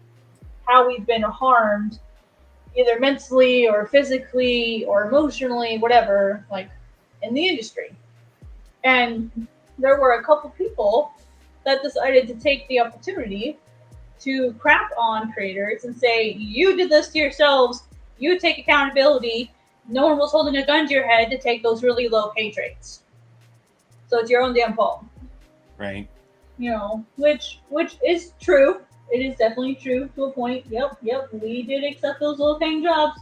how we've been harmed, either mentally or physically or emotionally, whatever, like, in the industry. And there were a couple people that decided to take the opportunity to crap on creators and say, you did this to yourselves, you take accountability, no one was holding a gun to your head to take those really low page rates. So it's your own damn fault. Right. You know, which is true. It is definitely true to a point. Yep, we did accept those little paying jobs.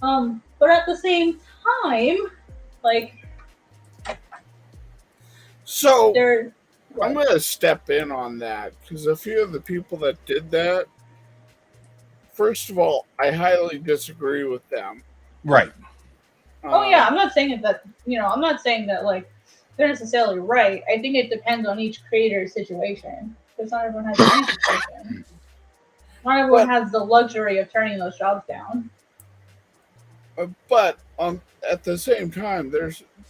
But at the same time, like, So there. I'm going to step in on that because a few of the people that did that, first of all, I highly disagree with them. Right. Oh yeah, I'm not saying that. I'm not saying that like they're necessarily right. I think it depends on each creator's situation because not everyone has any situation. Not everyone has the luxury of turning those jobs down. But at the same time,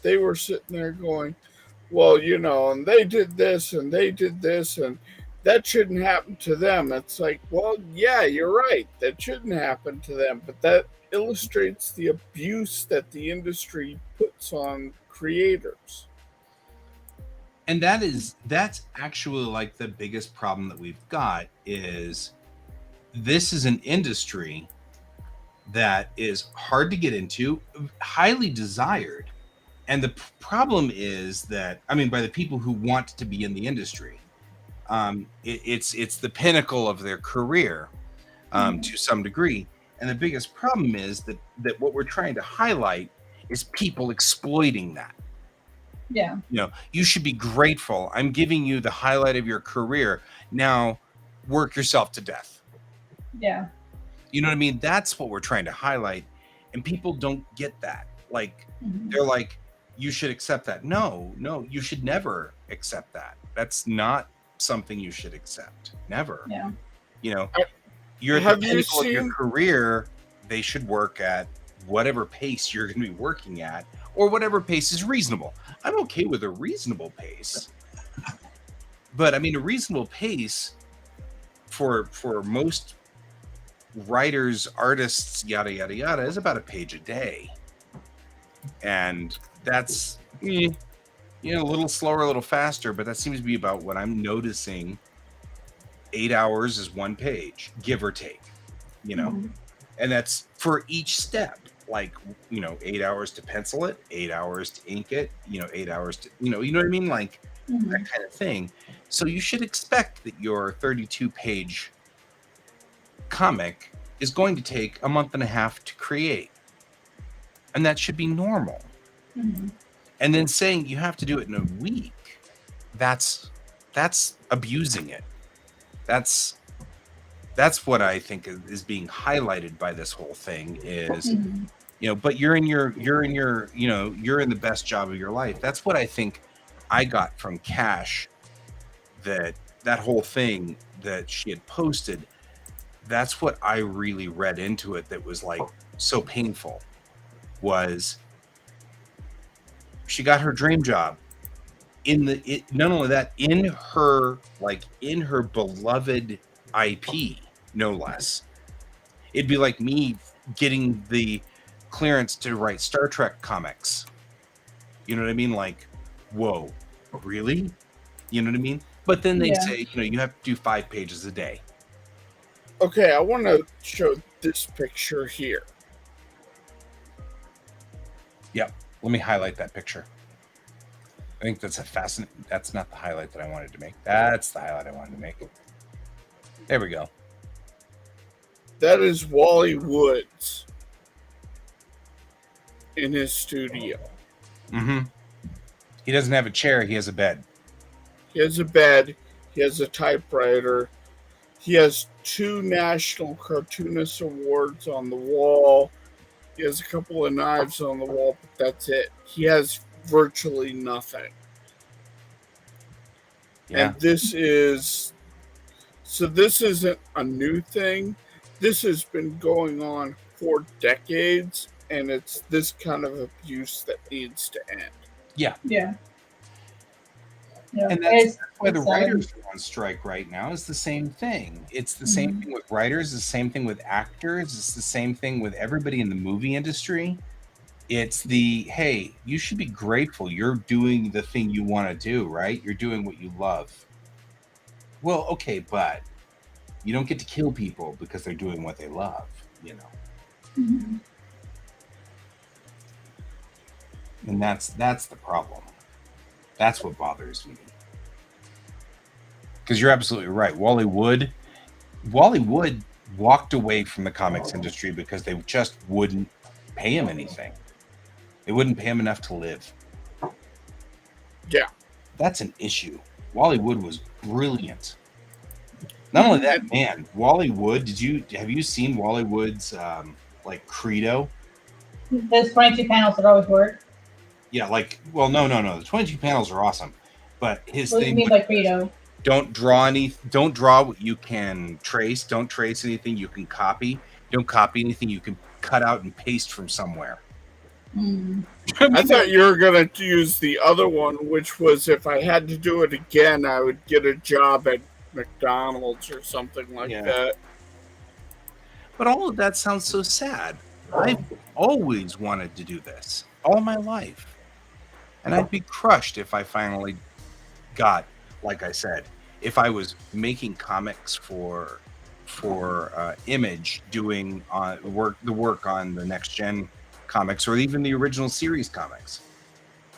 they were sitting there going, well, and they did this and they did this and that shouldn't happen to them. It's like, well, yeah, you're right. That shouldn't happen to them. But that illustrates the abuse that the industry puts on creators. And that's actually like the biggest problem that we've got is this is an industry that is hard to get into, highly desired. And the problem is that, I mean, by the people who want to be in the industry, it's the pinnacle of their career to some degree. And the biggest problem is that what we're trying to highlight is people exploiting that. Yeah. You should be grateful. I'm giving you the highlight of your career. Now work yourself to death. Yeah. You know what I mean? That's what we're trying to highlight. And people don't get that. Like, they're like, you should accept that. No, you should never accept that. That's not something you should accept. Never. Yeah. You're at the pinnacle of your career. They should work at whatever pace you're going to be working at or whatever pace is reasonable. I'm okay with a reasonable pace. But I mean, a reasonable pace for most writers, artists, yada, yada, yada, is about a page a day. And that's, a little slower, a little faster, but that seems to be about what I'm noticing. 8 hours is one page, give or take, and that's for each step. Like, 8 hours to pencil it, 8 hours to ink it, 8 hours to, you know what I mean? Like that kind of thing. So you should expect that your 32-page comic is going to take a month and a half to create. And that should be normal. And then saying you have to do it in a week, that's abusing it. That's what I think is being highlighted by this whole thing is, but you're in the best job of your life. That's what I think I got from Cash, that whole thing that she had posted. That's what I really read into it. That was like so painful. Was she got her dream job not only that, in her beloved IP, no less. It'd be like me getting the clearance to write Star Trek comics. You know what I mean? Like, whoa, really? You know what I mean? But then they say, you have to do 5 pages a day. Okay, I want to show this picture here. Yep. Let me highlight that picture. I think that's that's not the highlight that I wanted to make. That's the highlight I wanted to make. There we go. That is Wally Woods in his studio. He doesn't have a chair. He has a bed. He has a bed. He has a typewriter. He has 2 National Cartoonist Awards on the wall. He has a couple of knives on the wall, but that's it. He has virtually nothing. Yeah. And this isn't a new thing. This has been going on for decades, and it's this kind of abuse that needs to end. Yeah. Yeah. And that's why the writers are on strike right now. Is the same thing. It's the same thing with writers. The same thing with actors. It's the same thing with everybody in the movie industry. It's hey, you should be grateful. You're doing the thing you want to do, right? You're doing what you love. Well, okay, but you don't get to kill people because they're doing what they love, And that's the problem. That's what bothers me. Because you're absolutely right. Wally Wood walked away from the comics industry because they just wouldn't pay him anything. They wouldn't pay him enough to live. Yeah. That's an issue. Wally Wood was brilliant. Not only that, man, Wally Wood. Have you seen Wally Wood's like credo? There's 22 panels that always work. Yeah, like, well, no. The 22 panels are awesome, but his What do you thing mean by credo? don't draw what you can trace. Don't trace anything you can copy. Don't copy anything you can cut out and paste from somewhere. I thought you were going to use the other one, which was if I had to do it again, I would get a job at McDonald's or something like that. But all of that sounds so sad. I've always wanted to do this all my life. And I'd be crushed if I finally got, like I said, if I was making comics for Image, doing the work on the next gen comics or even the original series comics.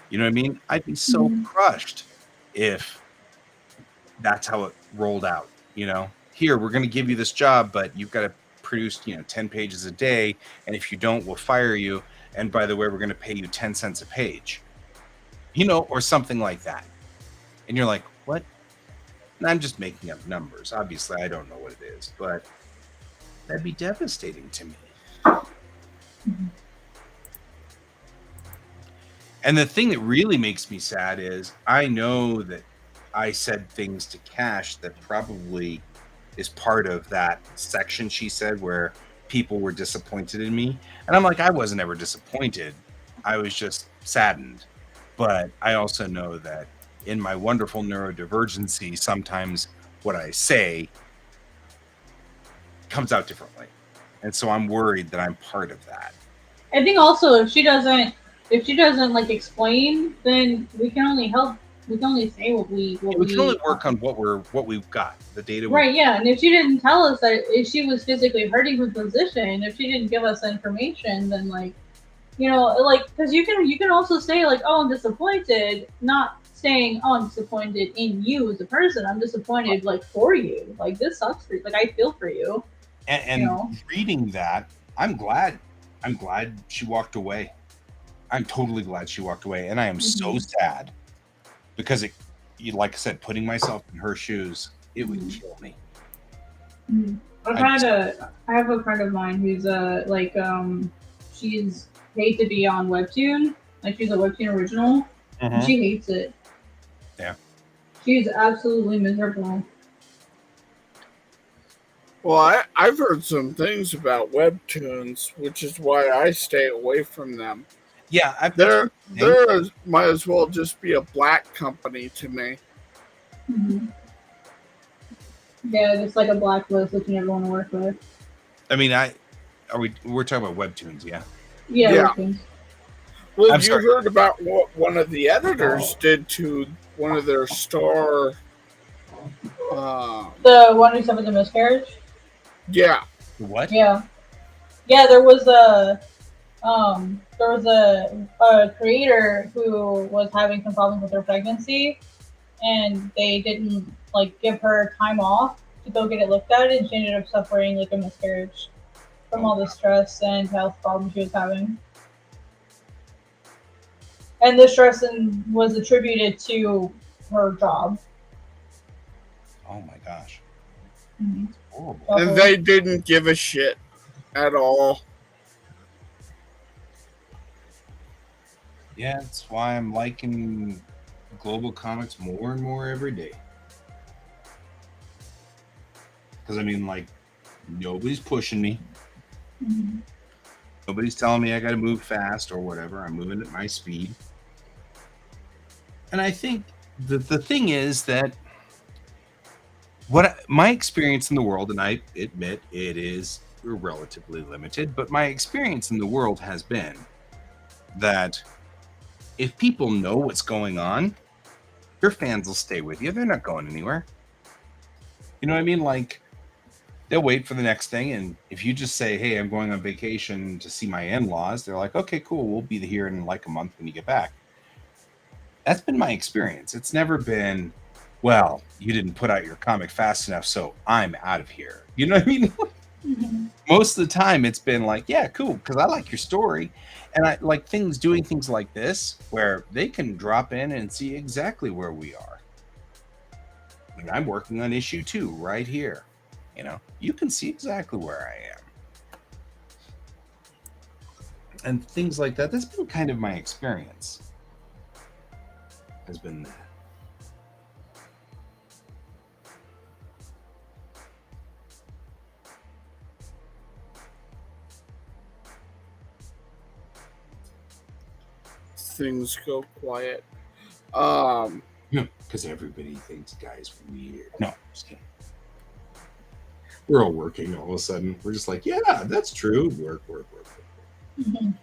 You know what I mean? I'd be so crushed if that's how it rolled out. Here, we're going to give you this job, but you've got to produce 10 pages a day, and if you don't, we'll fire you, and by the way, we're going to pay you 10 cents a page, or something like that. And you're like, what? And I'm just making up numbers. Obviously, I don't know what it is, but that'd be devastating to me. And the thing that really makes me sad is I know that I said things to Cash that probably is part of that section she said where people were disappointed in me. And I'm like, I wasn't ever disappointed. I was just saddened. But I also know that in my wonderful neurodivergency, sometimes what I say comes out differently. And so I'm worried that I'm part of that. I think also if she doesn't like explain, then we can only help. We can only say what we can only work on what we've got, the data. Right, yeah. And if she didn't tell us that if she was physically hurting her position, if she didn't give us information, then because you can also say like, oh, I'm disappointed, not saying, oh, I'm disappointed in you as a person. I'm disappointed like for you. Like this sucks for you. Like I feel for you. And reading that, I'm glad she walked away. I'm totally glad she walked away, and I am so sad because like I said, putting myself in her shoes, it would kill me. I have a friend of mine who's she's paid to be on Webtoon, like she's a Webtoon original. And she hates it. Yeah, she's absolutely miserable. Well, I've heard some things about Webtoons, which is why I stay away from them. Yeah, there might as well just be a black company to me. Yeah, just like a blacklist that you never want to work with. I mean, we're talking about Webtoons, yeah? Yeah. Webtoons. Well, have you heard about what one of the editors did to one of their star? The one who suffered the miscarriage? Yeah. What? Yeah. There was a creator who was having some problems with her pregnancy, and they didn't give her time off to go get it looked at, and she ended up suffering a miscarriage from all the stress and health problems she was having. And the stress was attributed to her job. Oh my gosh. It's horrible. And they didn't give a shit at all. Yeah, that's why I'm liking global comics more and more every day. Because, I mean, nobody's pushing me. Nobody's telling me I got to move fast or whatever. I'm moving at my speed. And I think the thing is that my experience in the world, and I admit it is relatively limited, but my experience in the world has been that if people know what's going on, your fans will stay with you. They're not going anywhere. You know what I mean? They'll wait for the next thing, and if you just say, hey, I'm going on vacation to see my in-laws, they're like, okay, cool, we'll be here in a month when you get back. That's been my experience. It's never been, well, you didn't put out your comic fast enough, so I'm out of here. You know what I mean? Mhm. Most of the time it's been like, yeah, cool, because I like your story. And I like doing things like this where they can drop in and see exactly where we are. And I'm working on issue 2 right here. You can see exactly where I am. And things like that. That's been kind of my experience. Has been that. Things go quiet. Because everybody thinks Guy's weird. No, just kidding. We're all working all of a sudden. We're just like, yeah, that's true. Work. Mhm.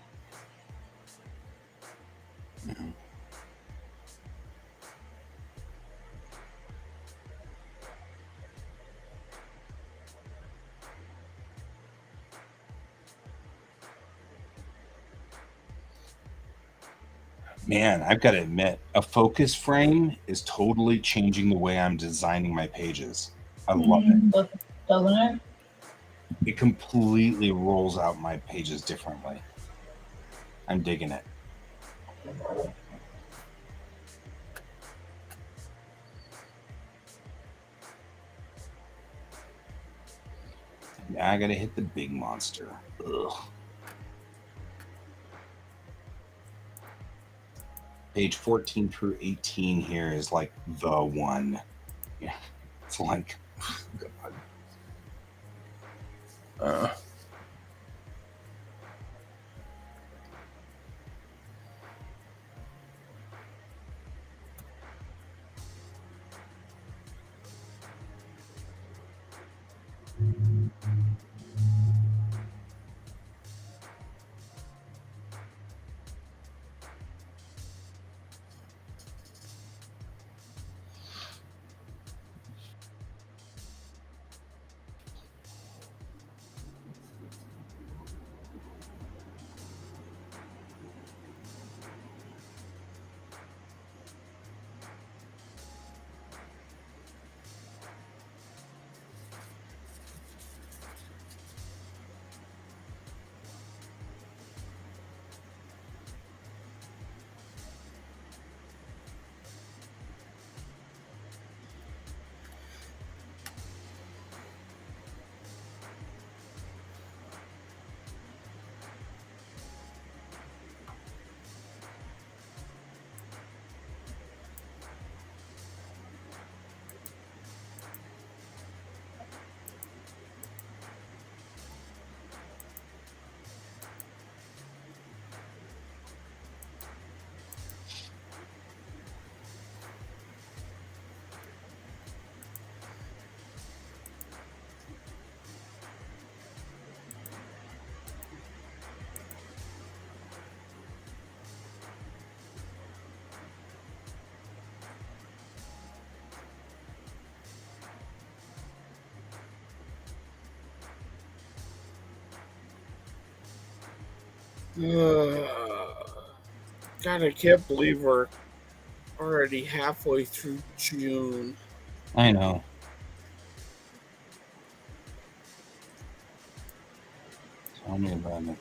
Man, I've got to admit, a focus frame is totally changing the way I'm designing my pages. I love it. Doesn't it? It completely rolls out my pages differently. I'm digging it. Now I gotta hit the big monster. Ugh. Page 14 through 18 here is like the one. Yeah, it's like, God. God, I can't believe we're already halfway through June. I know. Tell me about it.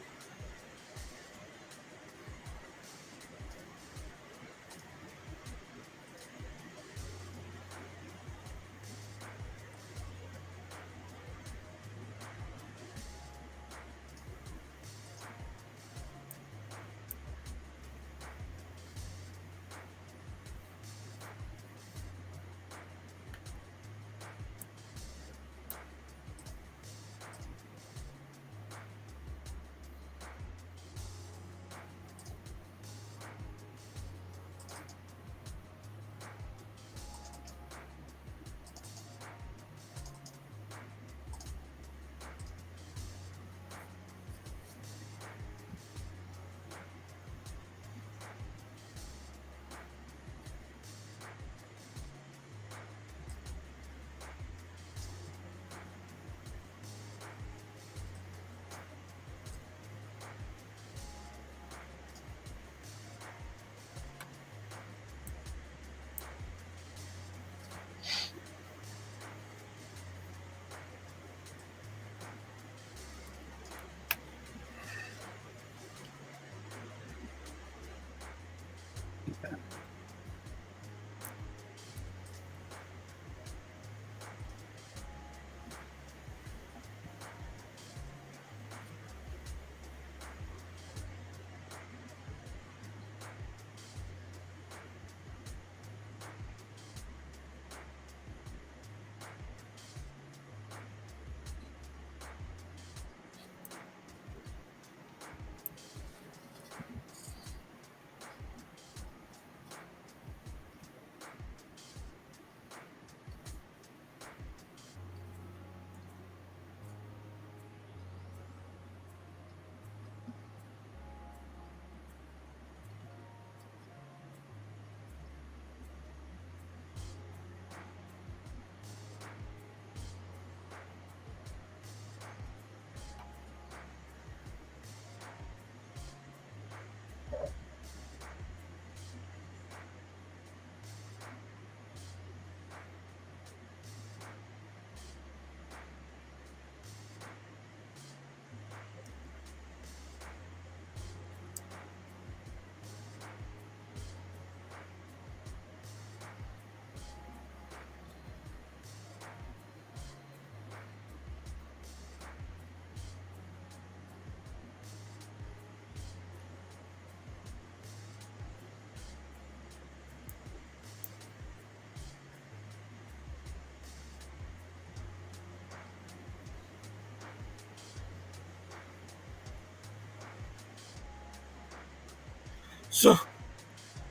So,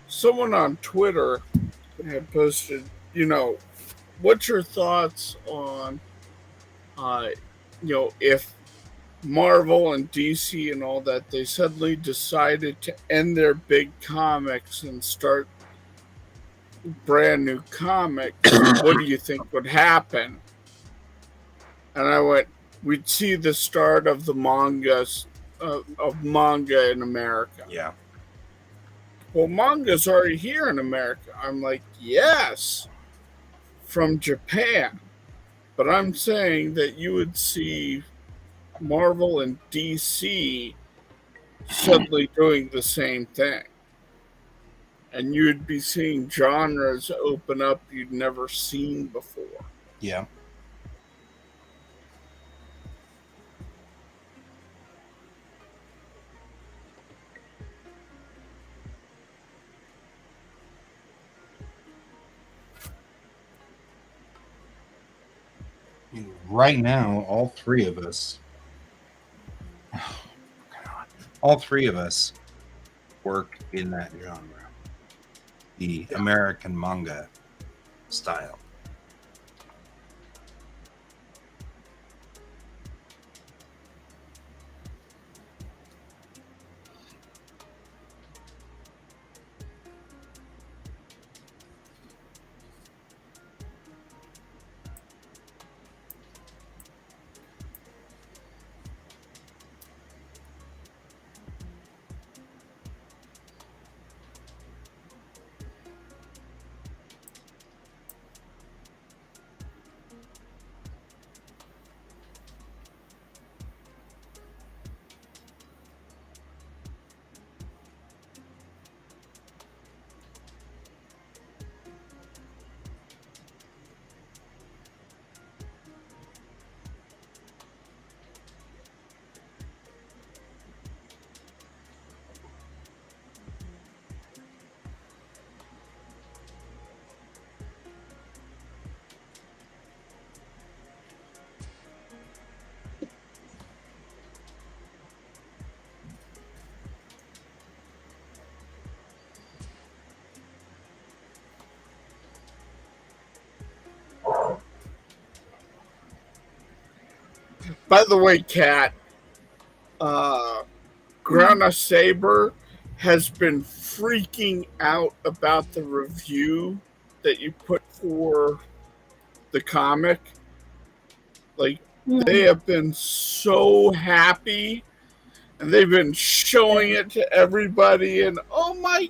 someone on Twitter had posted, what's your thoughts on, uh, if Marvel and DC and all that, they suddenly decided to end their big comics and start brand new comics, what do you think would happen? And I went, we'd see the start of the of manga in America. Yeah. Well, manga's already here in America. I'm like, yes, from Japan. But I'm saying that you would see Marvel and DC suddenly doing the same thing. And you'd be seeing genres open up you'd never seen before. Yeah. Right now, all three of us work in that genre, the American manga style. By the way, Kat, Grana Saber has been freaking out about the review that you put for the comic. Like, they have been so happy, and they've been showing it to everybody, and oh my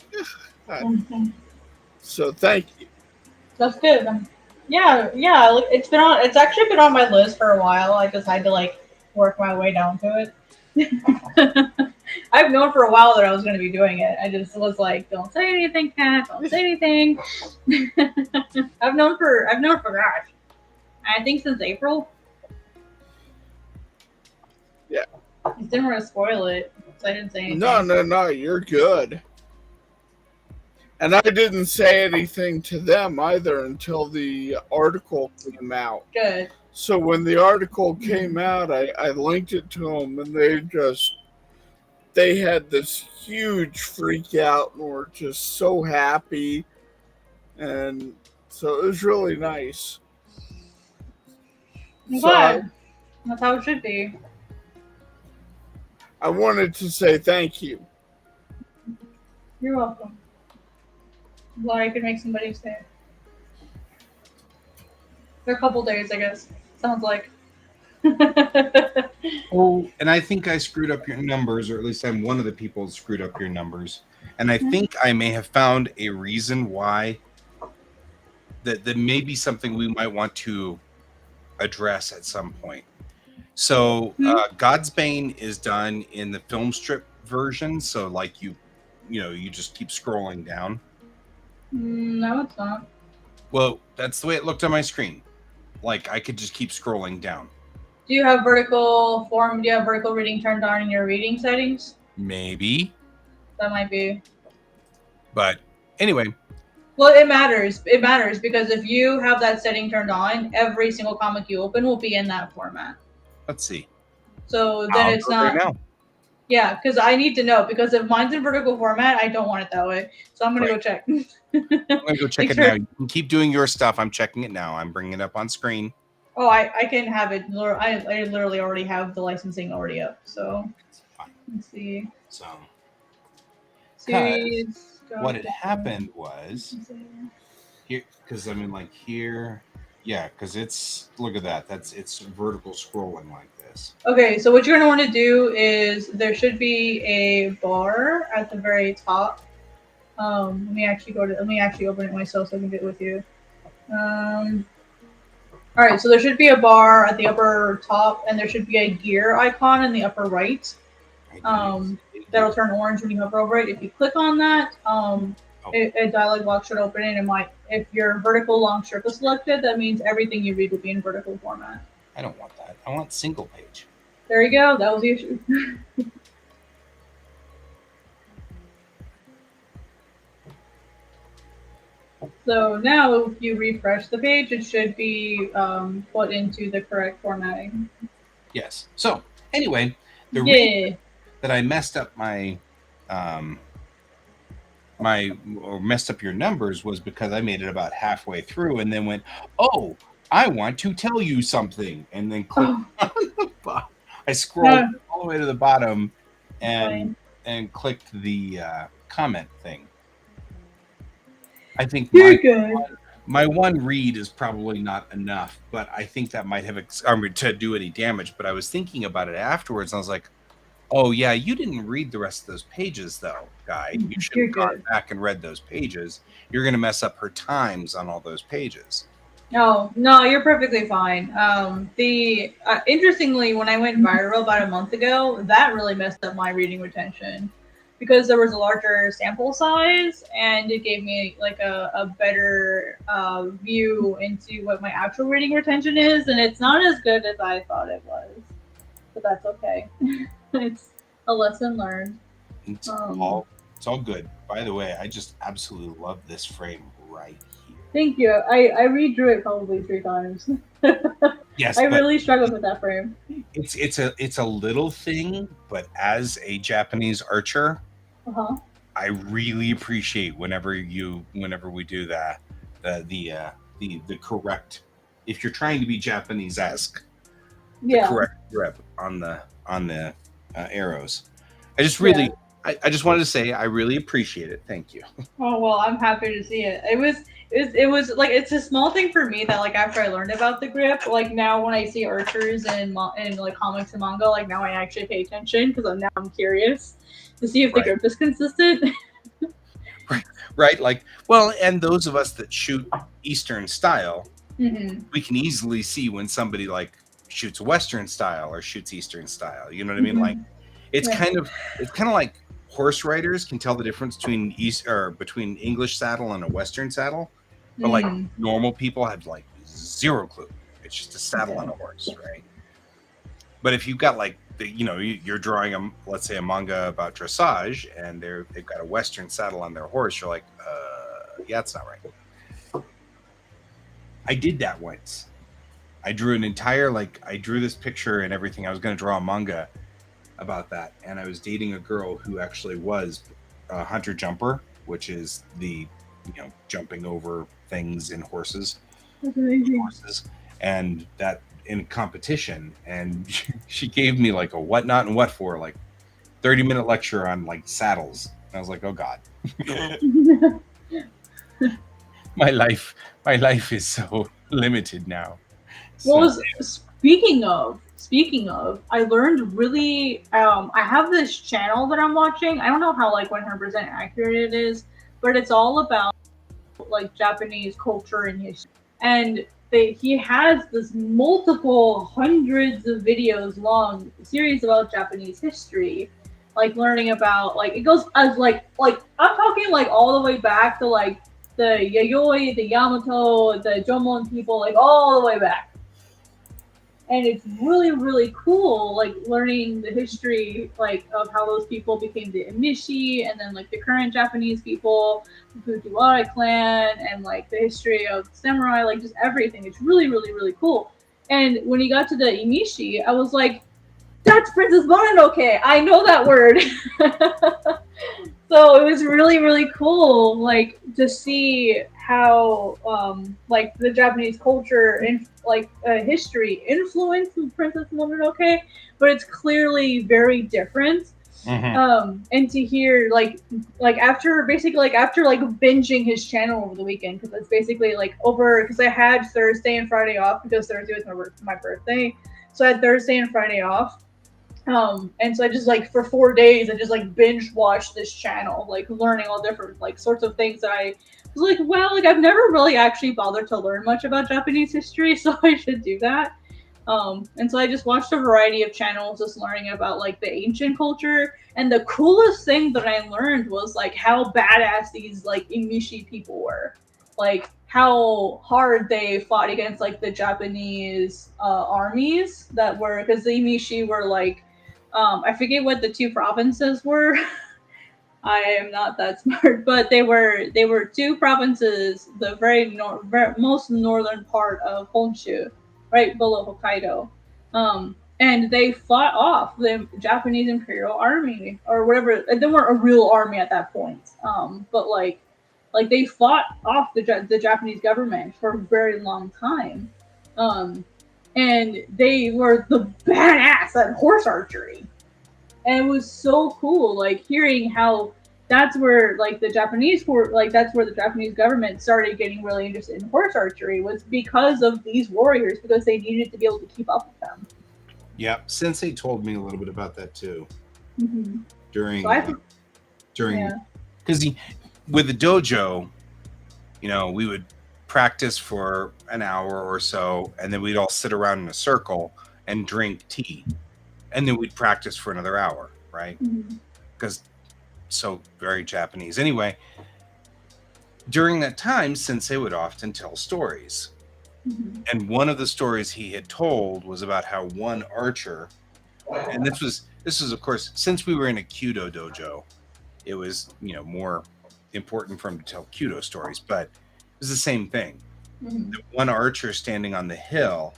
god. Mm-hmm. So thank you. That's good. Yeah. It's actually been on my list for a while. I just had to work my way down to it. I've known for a while that I was going to be doing it. I just was like, don't say anything, Kat. Don't say anything. I've known for gosh, I think since April. Yeah. I just didn't want to spoil it, so I didn't say anything. No, you're good. And I didn't say anything to them either until the article came out. Good. So when the article came out, I linked it to them, and they had this huge freak out and were just so happy. And so it was really nice. I'm glad. That's how it should be. I wanted to say thank you. You're welcome. I'm glad I could make somebody stay. For a couple days, I guess. Sounds like. Oh, and I think I screwed up your numbers, or at least I'm one of the people who screwed up your numbers. And I think I may have found a reason why that may be something we might want to address at some point. So God's Bane is done in the film strip version, so you just keep scrolling down. No, it's not. Well, that's the way it looked on my screen. Like I could just keep scrolling down. Do you have vertical reading turned on in your reading settings? Maybe. That might be. But anyway. Well, it matters. It matters because if you have that setting turned on, every single comic you open will be in that format. Let's see. So then it's not. Right now. Yeah, because I need to know, because if mine's in vertical format, I don't want it that way. So I'm gonna go check. I'm gonna go check Make it sure- now. You can keep doing your stuff. I'm checking it now. I'm bringing it up on screen. Oh, I can have it. I literally already have the licensing already up. So It's fine. let's see. So Series. what had happened was here, because I mean, like here, yeah, because it's look at that. It's vertical scrolling like this. Okay, so what you're gonna want to do is there should be a bar at the very top. Let me actually open it myself so I can get it with you. All right, so there should be a bar at the upper top, and there should be a gear icon in the upper right. That'll turn orange when you hover over it. If you click on that, a dialog box should open, and it might. If your vertical long strip is selected, that means everything you read will be in vertical format. I don't want that. I want single page. There you go. That was the issue. So now, if you refresh the page, it should be put into the correct formatting. Yes. So anyway, the reason that I messed up or messed up your numbers was because I made it about halfway through and then went, "Oh, I want to tell you something," and then clicked on the bottom. I scrolled all the way to the bottom and clicked the comment thing. I think my one read is probably not enough, but I think that might have to do any damage. But I was thinking about it afterwards, and I was like, "Oh yeah, you didn't read the rest of those pages, though, guy. You should have gone back and read those pages. You're going to mess up her times on all those pages." No, you're perfectly fine. Interestingly, when I went viral about a month ago, that really messed up my reading retention, because there was a larger sample size, and it gave me like a better view into what my actual reading retention is, and it's not as good as I thought it was, but that's okay. It's a lesson learned. It's all good. By the way, I just absolutely love this frame right here. Thank you. I redrew it probably 3 times. Yes, I really struggled with that frame. It's a little thing, but as a Japanese archer, I really appreciate whenever we do that the correct, if you're trying to be Japanese-esque, the correct grip on the arrows. I just really I just wanted to say I really appreciate it. Thank you. Oh well, I'm happy to see it. It was like, it's a small thing for me that, like, after I learned about the grip, like now when I see archers in like comics and manga, like now I actually pay attention, because I'm curious to see if the grip is consistent. Right, like, well, and those of us that shoot Eastern style, we can easily see when somebody like shoots Western style or shoots Eastern style. You know what I mean? Like, it's kind of like horse riders can tell the difference between English saddle and a Western saddle, but like normal people have like zero clue. It's just a saddle on a horse, right? But if you've got like you're drawing let's say a manga about dressage, and they've got a Western saddle on their horse, you're like, yeah, it's not right. I did that once. I drew I drew this picture and everything. I was going to draw a manga about that, and I was dating a girl who actually was a hunter jumper, which is the jumping over things in horses. That's amazing. And that in competition, and she gave me like a what not and what for, like 30-minute lecture on like saddles, and I was like, oh god. my life is so limited now. Well, speaking of, I learned really. I have this channel that I'm watching. I don't know how like 100% accurate it is, but it's all about like Japanese culture and history. And he has this multiple hundreds of videos long series about Japanese history, like learning about, like, it goes as like I'm talking like all the way back to like the Yayoi, the Yamato, the Jomon people, like all the way back. And it's really, really cool, like learning the history, like of how those people became the Emishi, and then like the current Japanese people, the Fujiwara clan, and like the history of samurai, like just everything. It's really, really, really cool. And when he got to the Emishi, I was like, that's Princess Mononoke. I know that word. So it was really, really cool, like to see how, like the Japanese culture and like history influenced Princess Mononoke, but it's clearly very different. And to hear like after basically like after like binging his channel over the weekend, because it's basically like over, because I had Thursday and Friday off because Thursday was my birthday, so I had Thursday and Friday off. And so I just like for 4 days I just like binge watched this channel, like learning all different like sorts of things that I was like, well, like I've never really actually bothered to learn much about Japanese history, so I should do that. And so I just watched a variety of channels, just learning about like the ancient culture. And the coolest thing that I learned was like how badass these like Imishi people were, like how hard they fought against like the Japanese armies that were, because the Imishi were like, I forget what the two provinces were. I am not that smart, but they were two provinces, the most northern part of Honshu, right below Hokkaido, and they fought off the Japanese Imperial Army or whatever. They weren't a real army at that point, but like they fought off the Japanese government for a very long time, um, and they were the badass at horse archery. And it was so cool, like hearing how that's where like that's where the Japanese government started getting really interested in horse archery, was because of these warriors, because they needed to be able to keep up with them. Yeah, Sensei told me a little bit about that too. Mm-hmm. During So during because with the dojo, we would practice for an hour or so, and then we'd all sit around in a circle and drink tea, and then we'd practice for another hour, right? Because so very Japanese. Anyway, during that time, Sensei would often tell stories. And one of the stories he had told was about how one archer, and this was of course, since we were in a Kyudo dojo, it was more important for him to tell Kyudo stories, but it was the same thing. The one archer standing on the hill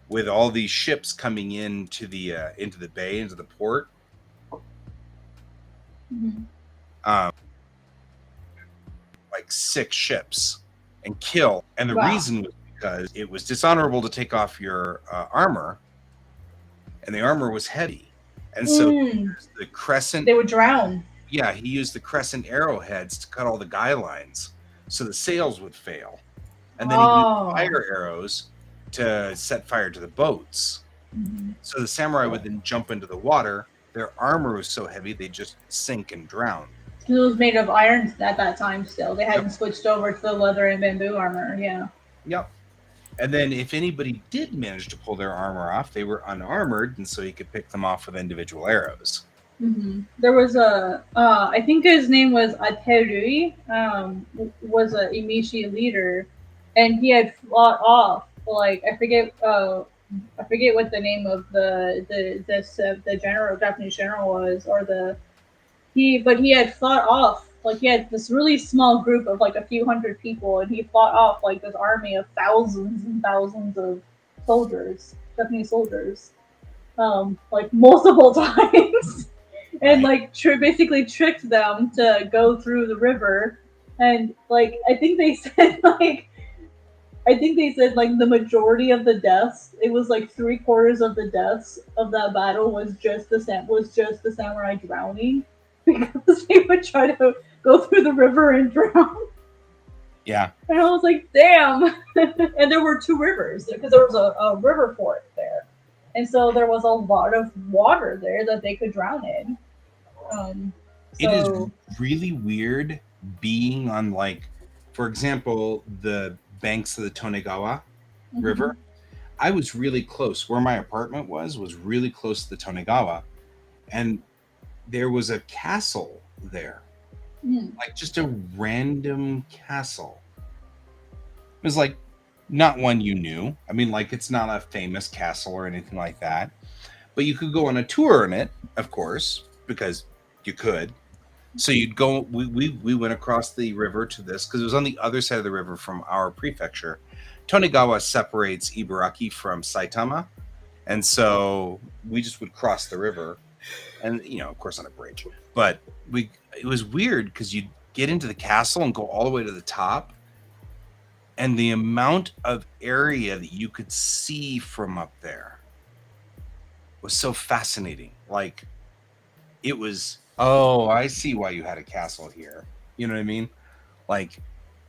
with all these ships coming into the bay, into the port. Like 6 ships and kill, and the reason was because it was dishonorable to take off your armor, and the armor was heavy, and so the crescent, they would drown. Yeah, he used the crescent arrowheads to cut all the guy lines, so the sails would fail, and then he used fire arrows to set fire to the boats. So the samurai would then jump into the water. Their armor was so heavy they just sink and drown. It was made of iron at that time still. They hadn't switched over to the leather and bamboo armor, yeah. Yep. And then if anybody did manage to pull their armor off, they were unarmored, and so you could pick them off with individual arrows. There was I think his name was Aterui, was a Imishi leader, and he had fought off, like, I forget what the name of the general, Japanese general was, or he had fought off, like he had this really small group of like a few hundred people, and he fought off like this army of thousands and thousands of soldiers, Japanese soldiers, like multiple times, and like basically tricked them to go through the river, and like I think they said the majority of the deaths, it was like 3/4 of the deaths of that battle was just the samurai drowning. Because they would try to go through the river and drown. Yeah. And I was like, damn. And there were 2 rivers, because there was a river fort there. And so there was a lot of water there that they could drown in. It is really weird being on, like, for example, the banks of the Tonegawa River. I was really close. Where my apartment was really close to the Tonegawa. And there was a castle there, like just a random castle. It was like not one you knew. I mean, like it's not a famous castle or anything like that, but you could go on a tour in it, of course, because you could. So you'd go. We went across the river to this because it was on the other side of the river from our prefecture. Tonegawa separates Ibaraki from Saitama, And so we just would cross the river, and of course on a bridge. But it was weird because you'd get into the castle and go all the way to the top, and the amount of area that you could see from up there was so fascinating. Like, it was, oh, I see why you had a castle here. You know what I mean? Like,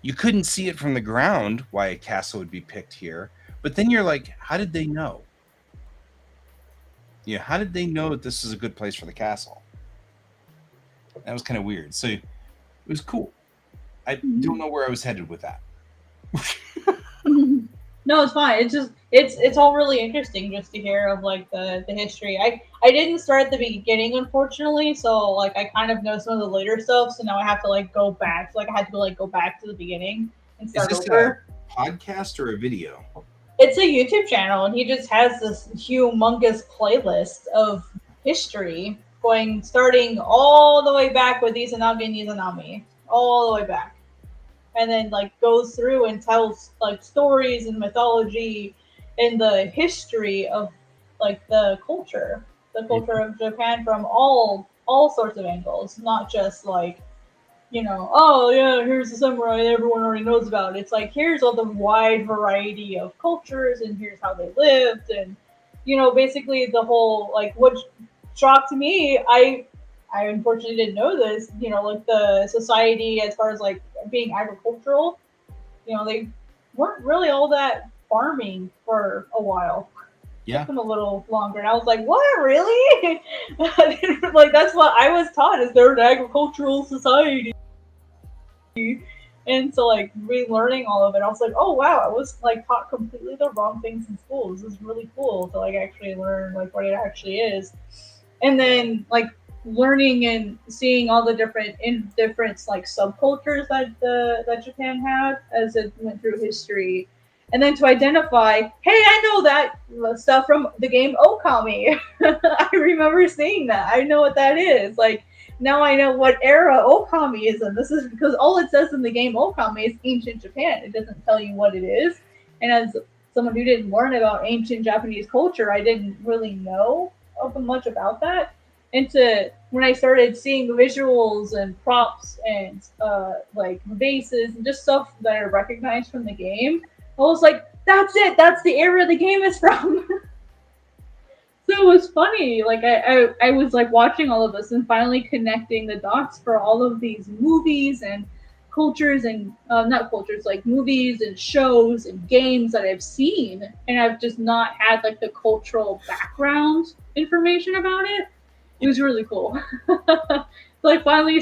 you couldn't see it from the ground why a castle would be picked here. But then you're like, how did they know? Yeah, how did they know that this is a good place for the castle? That was kind of weird. So it was cool. I don't know where I was headed with that. No, it's fine. It's just it's all really interesting just to hear of like the history. I didn't start at the beginning, unfortunately, so like I kind of know some of the later stuff. So now I have to like go back. So, like I had to like go back to the beginning and start Is this over. a podcast or a video? It's a YouTube channel, and he just has this humongous playlist of history starting all the way back with Izanagi and Izanami, all the way back, and then like goes through and tells like stories and mythology and the history of like the culture of Japan from all sorts of angles, not just like oh yeah, here's the samurai everyone already knows about. It's like here's all the wide variety of cultures and here's how they lived and basically the whole like what shocked me. I unfortunately didn't know this. Like the society as far as like being agricultural, they weren't really all that farming for a while. Yeah. Took them a little longer, and I was like, "What, really?" Like that's what I was taught is they're an agricultural society. And so like relearning all of it, I was like, oh wow, I was like taught completely the wrong things in school. This is really cool to like actually learn like what it actually is. And then like learning and seeing all the different like subcultures that Japan had as it went through history. And then to identify, hey, I know that stuff from the game Okami. I remember seeing that. I know what that is. Like now I know what era Okami is in. This is because all it says in the game Okami is ancient Japan. It doesn't tell you what it is. And as someone who didn't learn about ancient Japanese culture, I didn't really know much about that. And when I started seeing visuals and props and like vases and just stuff that I recognized from the game, I was like, that's it. That's the era the game is from. So it was funny. Like I was like watching all of this and finally connecting the dots for all of these movies and cultures and not cultures, like movies and shows and games that I've seen, and I've just not had like the cultural background information about it. It was really cool. So I finally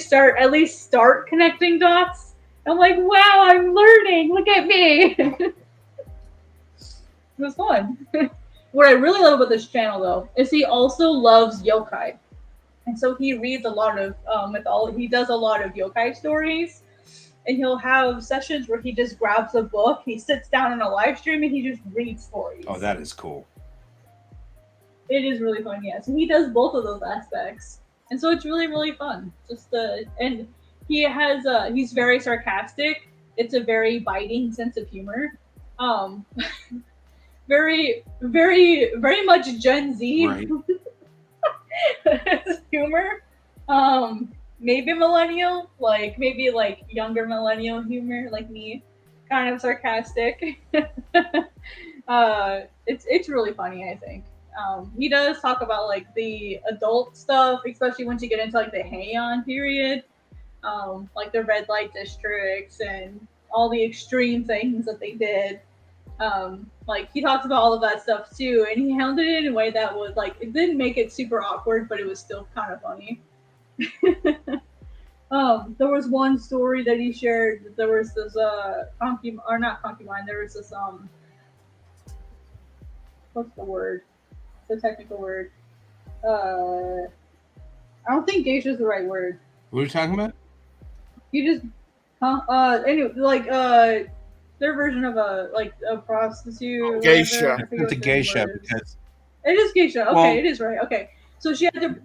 start connecting dots. I'm like, wow, I'm learning. Look at me. It was fun. What I really love about this channel, though, is he also loves yokai. And so he reads a lot of mythology. He does a lot of yokai stories. And he'll have sessions where he just grabs a book, he sits down in a live stream, and he just reads stories. Oh, that is cool. It is really fun, yeah. So he does both of those aspects. And so it's really, really fun. And he has, he's very sarcastic. It's a very biting sense of humor. Very, very, very much Gen Z right. humor. Maybe millennial, like maybe like younger millennial humor, like me, kind of sarcastic. It's really funny, I think. He does talk about like the adult stuff, especially once you get into like the Heian period, like the red light districts and all the extreme things that they did. Like he talks about all of that stuff too, and he handled it in a way that was like it didn't make it super awkward, but it was still kind of funny. There was one story that he shared that there was this concubine, or not concubine, there was this what's the word? The technical word. I don't think geisha is the right word. What are you talking about? You just anyway, like their version of a prostitute. Geisha. It's a geisha because it is geisha. Okay, well, it is right. Okay, so she had to.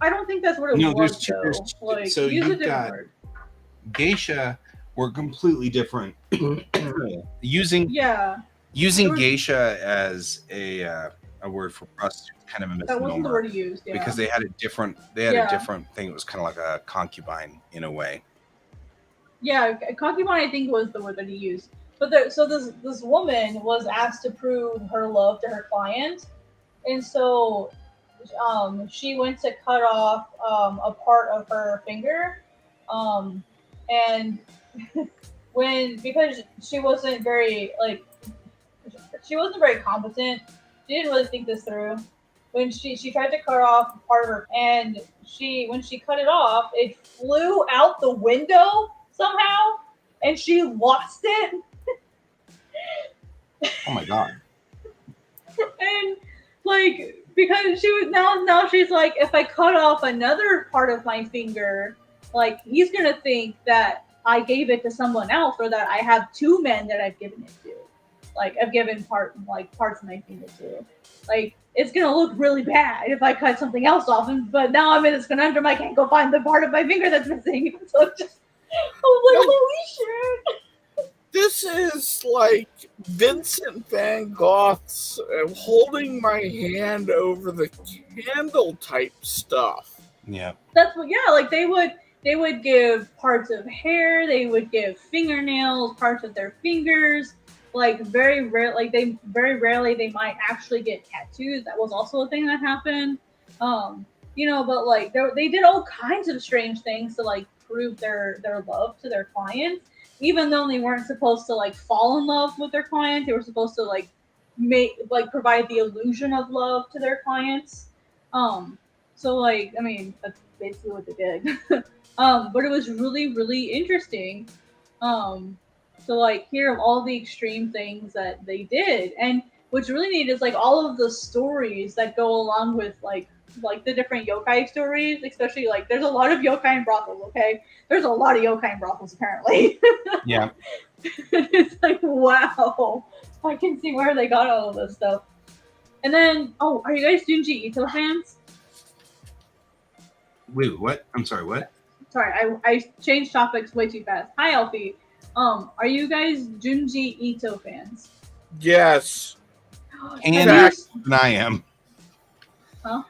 I don't think that's what it was. There's two. Like, so use you've got word. Geisha were completely different. using Yeah. geisha as a a word for prostitute, kind of a That wasn't the misnomer, word he used. Yeah. because they had a different thing. It was kind of like a concubine in a way. Yeah, concubine I think was the word that he used. But this woman was asked to prove her love to her client, and so she went to cut off a part of her finger, um, and because she wasn't very competent, she didn't really think this through. When she tried to cut off part of her, and when she cut it off, it flew out the window somehow, and she lost it. Oh my god! And like because she was now she's like, if I cut off another part of my finger, like he's gonna think that I gave it to someone else, or that I have two men that I've given it to. Like I've given parts of my finger to. Like it's gonna look really bad if I cut something else off, but now I'm in this conundrum. I can't go find the part of my finger that's missing. So it's just, I was like, holy shit. This is like Vincent van Gogh's holding my hand over the candle type stuff. Yeah, That's what. Yeah, like they would give parts of hair, they would give fingernails, parts of their fingers. Like very rare, like they very rarely they might actually get tattoos. That was also a thing that happened. But like they did all kinds of strange things to like prove their love to their clients, even though they weren't supposed to like fall in love with their clients. They were supposed to like provide the illusion of love to their clients. So like I mean that's basically what they did. But it was really really interesting. To like hear of all the extreme things that they did, and what's really neat is like all of the stories that go along with like the different yokai stories, especially like there's a lot of yokai and brothels. Okay, there's a lot of yokai and brothels apparently. yeah. It's like wow, I can see where they got all of this stuff. And then are you guys Junji Ito fans? Wait, what? I'm sorry. What? Sorry, I changed topics way too fast. Hi Alfie. Are you guys Junji Ito fans? Yes. And I am. Huh?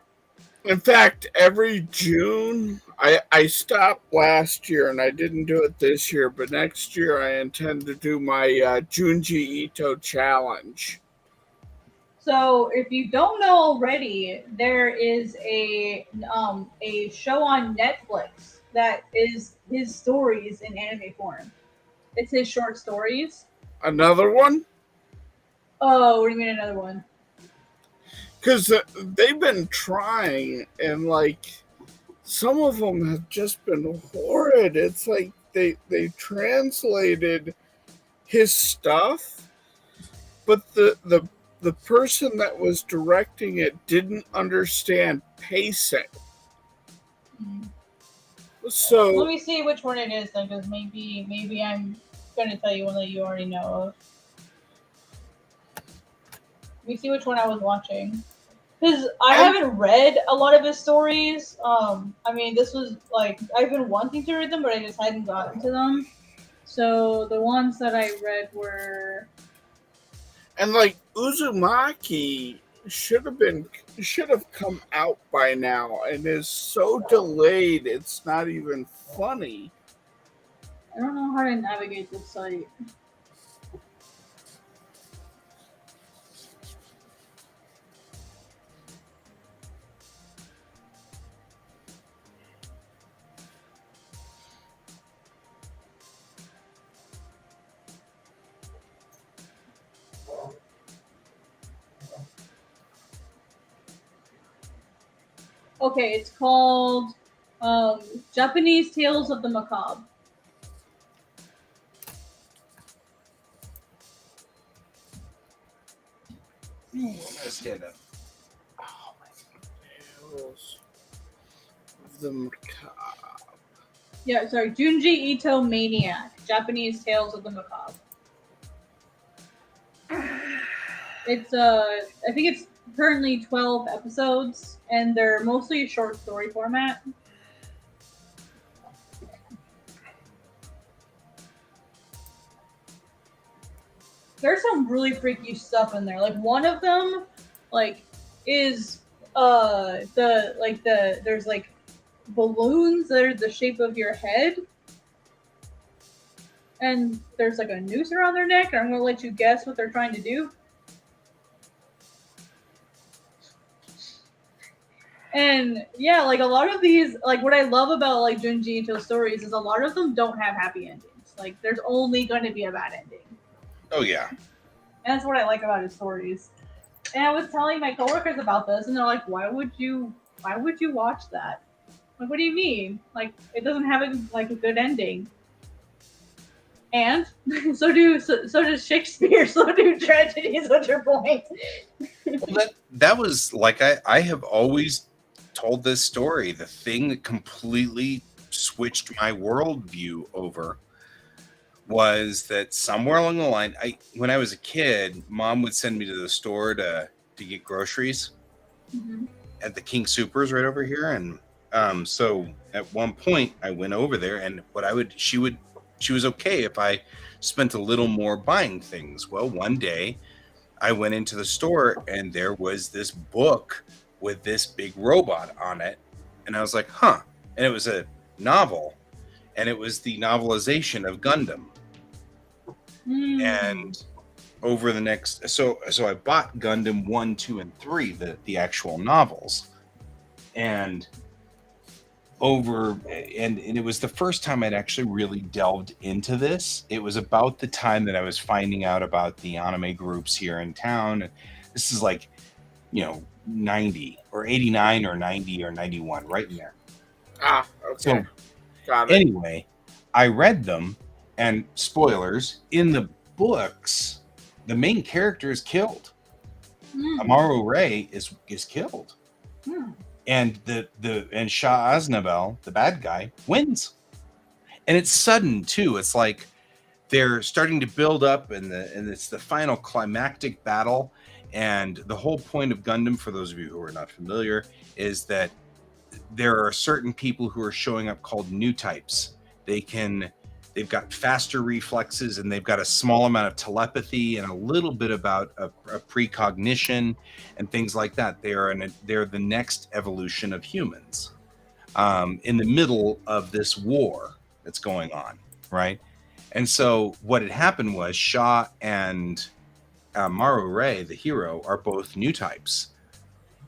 In fact, every June, I stopped last year and I didn't do it this year, but next year I intend to do my Junji Ito challenge. So, if you don't know already, there is a show on Netflix that is his stories in anime form. It's his short stories. Another one? Oh, what do you mean another one? Because they've been trying, and like some of them have just been horrid. It's like they translated his stuff, but the person that was directing it didn't understand pacing. So Let me see which one it is, then, because maybe I'm going to tell you one that you already know of. Let me see which one I was watching. Because I haven't read a lot of his stories. I mean, this was like I've been wanting to read them, but I just hadn't gotten to them. So the ones that I read were, and like Uzumaki should have come out by now, and is so delayed it's not even funny. I don't know how to navigate this site. Okay, it's called Japanese Tales of the Macabre. Ooh, I'm gonna stand up. Oh my Tales of the Macabre. Yeah, sorry, Junji Ito Maniac, Japanese Tales of the Macabre. It's I think it's currently 12 episodes, and they're mostly short story format. There's some really freaky stuff in there. Like one of them, like is there's like balloons that are the shape of your head, and there's like a noose around their neck, and I'm gonna let you guess what they're trying to do. And yeah, like a lot of these, like what I love about like Junji Ito's stories is a lot of them don't have happy endings. Like there's only going to be a bad ending. Oh yeah. And that's what I like about his stories. And I was telling my coworkers about this, and they're like, "Why would you watch that? Like, what do you mean? Like, it doesn't have a good ending." And so does Shakespeare. So do tragedies. What's your point? Well, that was like I have always told this story. The thing that completely switched my worldview over was that somewhere along the line, when I was a kid, Mom would send me to the store to get groceries at the King Supers right over here, and so at one point I went over there, and she was okay if I spent a little more buying things. Well, one day I went into the store and there was this book with this big robot on it, and I was like, huh. And it was a novel, and it was the novelization of Gundam. And over the next, so I bought Gundam 1, 2, and 3, the actual novels, and it was the first time I'd actually really delved into this. It was about the time that I was finding out about the anime groups here in town. This is like, 90 or 89 or 90 or 91, right in there. Ah, okay. So got it. anyway, I read them, and spoilers, in the books, the main character is killed. Amaru Ray is killed. And and Shah Aznable, the bad guy, wins. And it's sudden too. It's like they're starting to build up, and it's the final climactic battle. And the whole point of Gundam, for those of you who are not familiar, is that there are certain people who are showing up called new types. They've got faster reflexes, and they've got a small amount of telepathy and a little bit about a precognition and things like that. They're the next evolution of humans in the middle of this war that's going on, right? And so what had happened was Shah and Maru Ray, the hero, are both new types,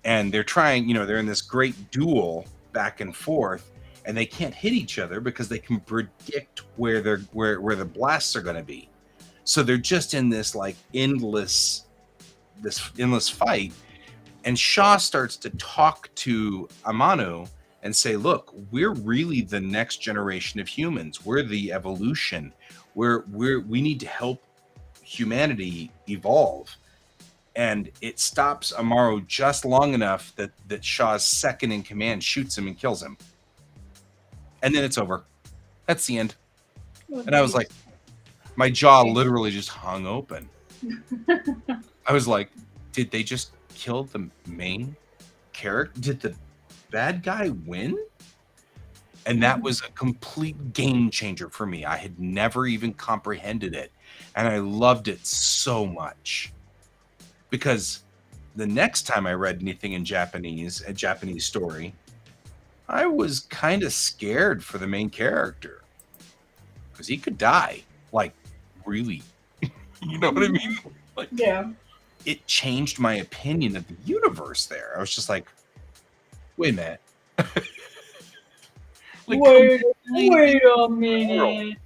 and they're trying. They're in this great duel back and forth. And they can't hit each other because they can predict where the blasts are going to be. So they're just in this endless fight. And Shaw starts to talk to Amano and say, "Look, we're really the next generation of humans. We're the evolution. We need to help humanity evolve." And it stops Amaro just long enough that Shaw's second in command shoots him and kills him. And then it's over. That's the end. And I was like, my jaw literally just hung open. I was like, did they just kill the main character? Did the bad guy win? And that was a complete game changer for me. I had never even comprehended it. And I loved it so much. Because the next time I read anything in Japanese, a Japanese story, I was kind of scared for the main character because he could die, really. You know what I mean? Yeah. It changed my opinion of the universe there. I was just like, wait a minute. Wait a minute.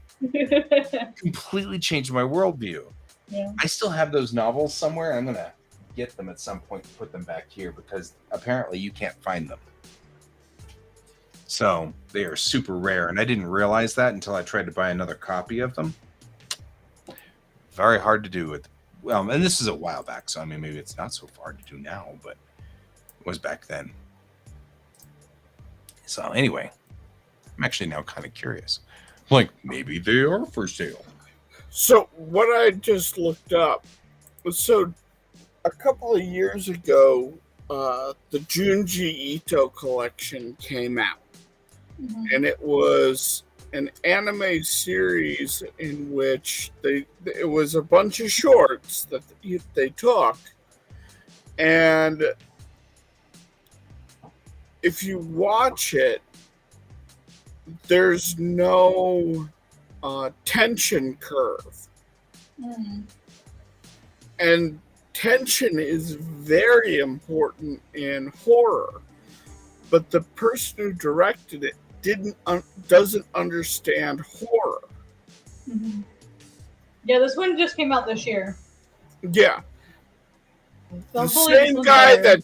Completely changed my worldview. Yeah. I still have those novels somewhere. I'm going to get them at some point and put them back here because apparently you can't find them. So they are super rare, and I didn't realize that until I tried to buy another copy of them. Very hard to do it. Well, and this is a while back, so I mean, maybe it's not so hard to do now, but it was back then. So anyway, I'm actually now kind of curious. Maybe they are for sale. So what I just looked up was, so a couple of years ago, the Junji Ito collection came out. And it was an anime series in which it was a bunch of shorts that they took, and if you watch it, there's no tension curve. Mm. And tension is very important in horror. But the person who directed it doesn't understand horror. Mm-hmm. Yeah, this one just came out this year. Yeah. So The hopefully this same one's guy better.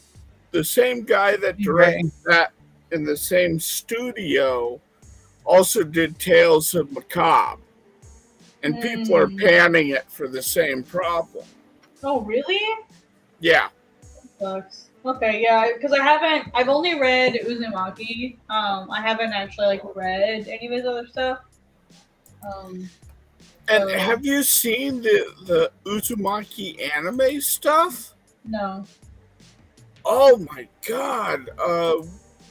that directed that in the same studio also did Tales of Macabre. And people are panning it for the same problem. Oh, really? Yeah. Sucks. Okay, yeah, because I've only read Uzumaki. I haven't actually like read any of his other stuff. And So, have you seen the Uzumaki anime stuff? no. Oh my god.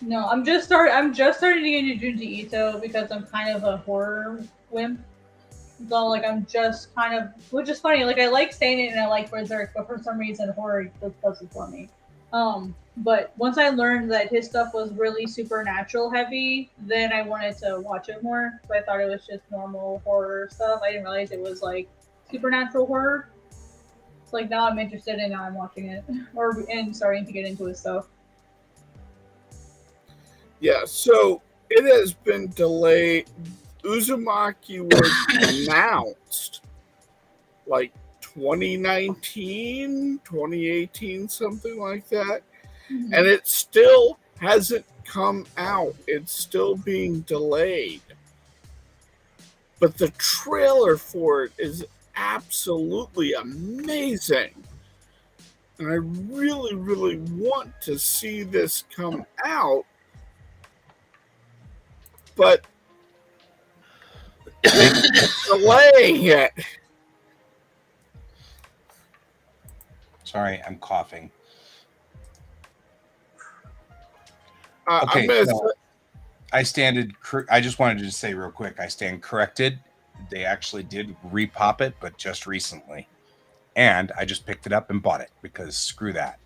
No, I'm just starting to get into Junji Ito because I'm kind of a horror wimp. So like I'm just kind of, which is funny. Like I like Satan and I like Berserk, but for some reason horror doesn't for me. But once I learned that his stuff was really supernatural heavy, then I wanted to watch it more. So I thought it was just normal horror stuff. I didn't realize it was like supernatural horror. So like now I'm interested and now I'm watching it and starting to get into his stuff. Yeah, so it has been delayed. Uzumaki was announced like 2019, 2018, something like that. Mm-hmm. And it still hasn't come out. It's still being delayed. But the trailer for it is absolutely amazing. And I really, really want to see this come out. But delaying it. Sorry, I'm coughing. Okay, so I just wanted to say real quick, I stand corrected. They actually did repop it, but just recently. And I just picked it up and bought it because screw that.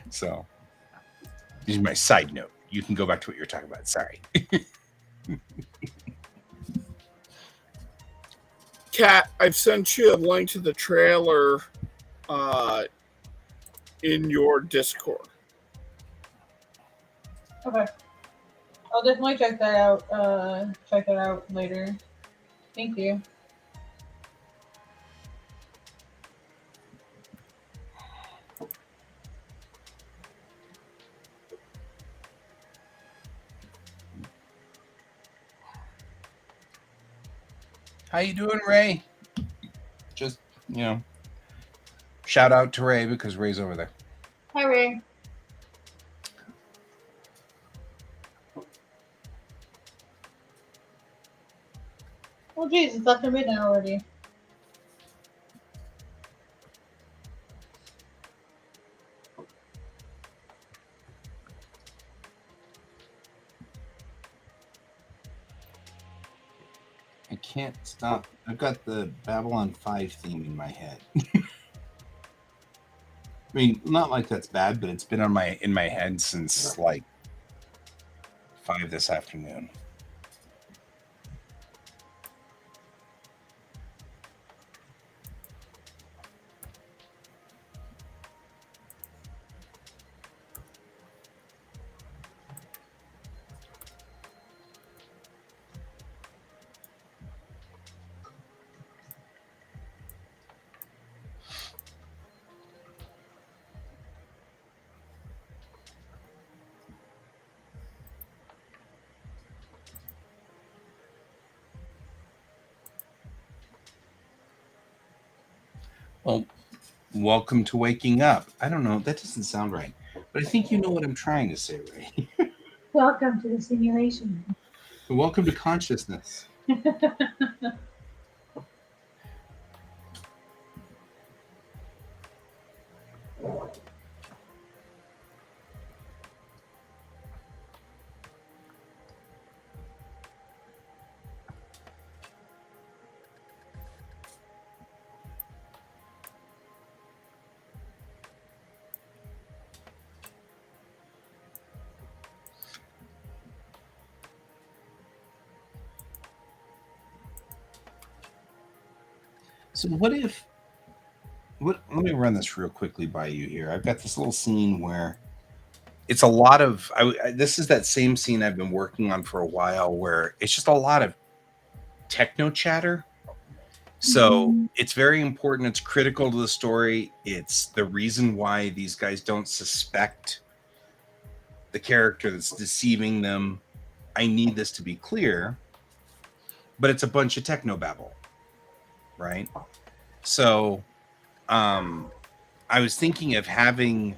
So, this is my side note. You can go back to what you're talking about. Sorry. Kat, I've sent you a link to the trailer in your Discord. Okay. I'll definitely check that out. Check it out later. Thank you. How you doing, Ray? Just, shout out to Ray because Ray's over there. Hi, Ray. Oh, geez, it's after midnight already. I can't stop. I've got the Babylon 5 theme in my head. I mean, not like that's bad, but it's been in my head since like 5 this afternoon. Well, welcome to waking up. I don't know. That doesn't sound right. But I think you know what I'm trying to say, Ray. Welcome to the simulation. Welcome to consciousness. So what if? What? Let me run this real quickly by you here. I've got this little scene where it's a lot of. This is that same scene I've been working on for a while, where it's just a lot of techno chatter. So it's very important. It's critical to the story. It's the reason why these guys don't suspect the character that's deceiving them. I need this to be clear, but it's a bunch of techno babble, right? So I was thinking of having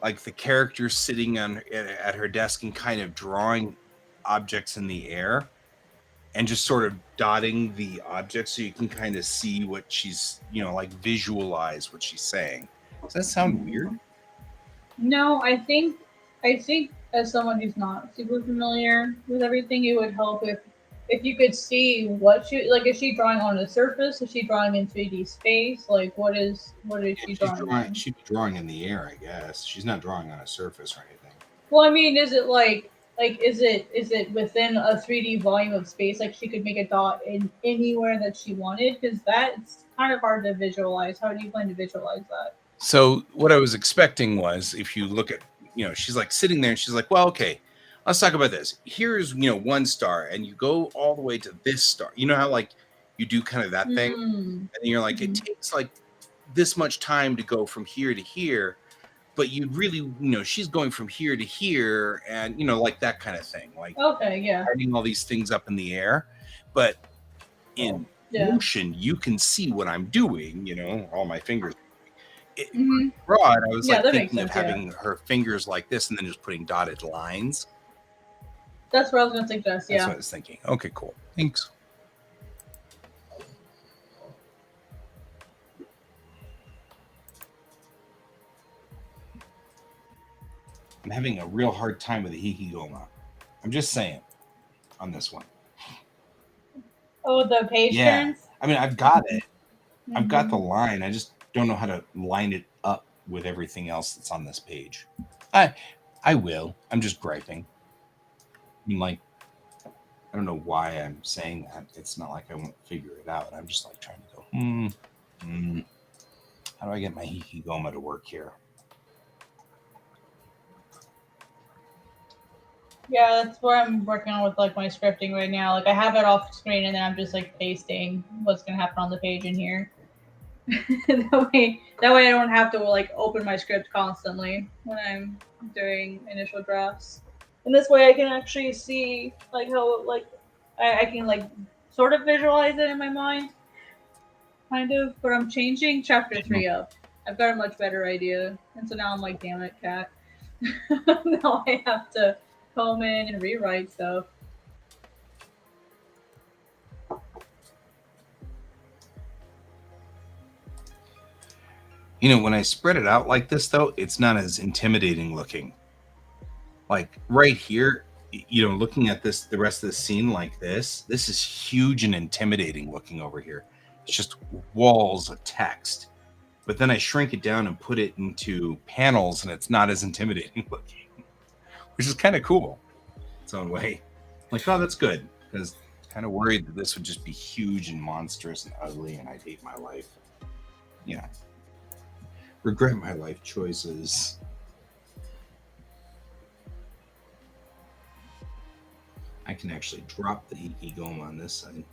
like the character sitting at her desk and kind of drawing objects in the air and just sort of dotting the objects so you can kind of see what she's, like visualize what she's saying. Does that sound weird? No, I think as someone who's not super familiar with everything, it would help if you could see what she like. Is she drawing on a surface? Is she drawing in 3D space? Like what is she drawing in? She'd be drawing in the air, I guess. She's not drawing on a surface or anything. Well, I mean, is it like is it within a 3D volume of space? Like she could make a dot in anywhere that she wanted, because that's kind of hard to visualize. How do you plan to visualize that? So what I was expecting was, if you look at, she's like sitting there and she's like, well, okay, let's talk about this. Here's, one star, and you go all the way to this star. You know how like you do kind of that thing, and then you're like, it takes like this much time to go from here to here, but you really, she's going from here to here, and like that kind of thing, like Okay, yeah. starting all these things up in the air, but in motion, you can see what I'm doing. All my fingers. Broad, I was like thinking of having her fingers like this and then just putting dotted lines. That's what I was going to suggest. That's what I was thinking. Okay, cool. Thanks. I'm having a real hard time with the Hikigoma. I'm just saying on this one. Oh, the page turns? I mean, I've got it. I've got the line. I just don't know how to line it up with everything else that's on this page. I will. I'm just griping. I mean, like, I don't know why I'm saying that. It's not like I won't figure it out. I'm just like trying to go, how do I get my Hikigoma to work here? Yeah, that's where I'm working on with like my scripting right now. Like I have it off screen and then I'm just like pasting what's gonna happen on the page in here. that way I don't have to like open my script constantly when I'm doing initial drafts. And this way I can actually see like how like I can like sort of visualize it in my mind. Kind of, but I'm changing chapter 3 up. I've got a much better idea. And so now I'm like, damn it, Kat. Now I have to come in and rewrite stuff. When I spread it out like this, though, it's not as intimidating looking. Like right here, looking at this, the rest of the scene like this is huge and intimidating looking over here. It's just walls of text. But then I shrink it down and put it into panels, and it's not as intimidating looking, which is kind of cool its own way. Like, oh, that's good, because I'm kind of worried that this would just be huge and monstrous and ugly, and I'd hate my life. Regret my life choices. I can actually drop the Hikigoma on this side.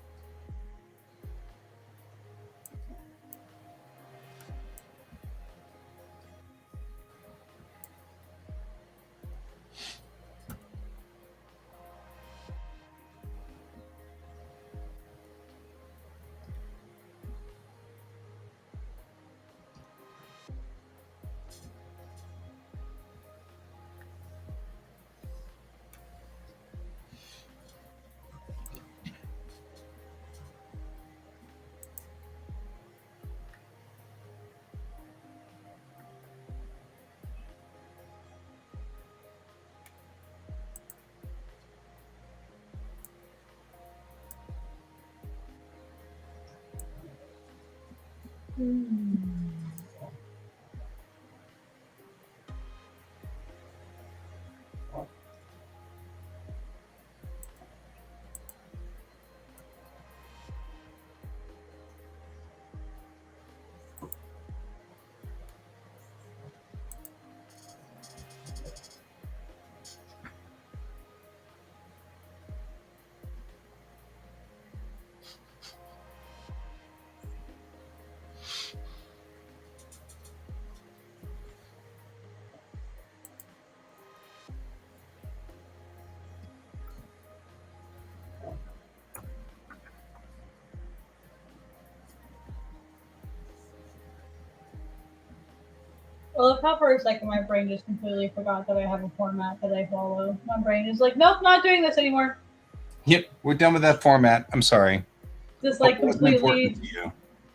Well, the for a second, my brain just completely forgot that I have a format that I follow. My brain is like, nope, not doing this anymore. Yep, we're done with that format. I'm sorry. Just Hope like it wasn't important completely, to you.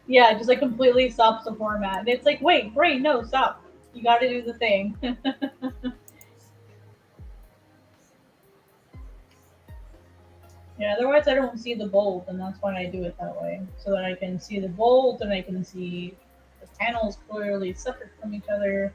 yeah, just like completely stops the format. And it's like, wait, brain, no, stop. You got to do the thing. Yeah, otherwise I don't see the bold, and that's why I do it that way, so that I can see the bold and I can see the panels clearly separate from each other.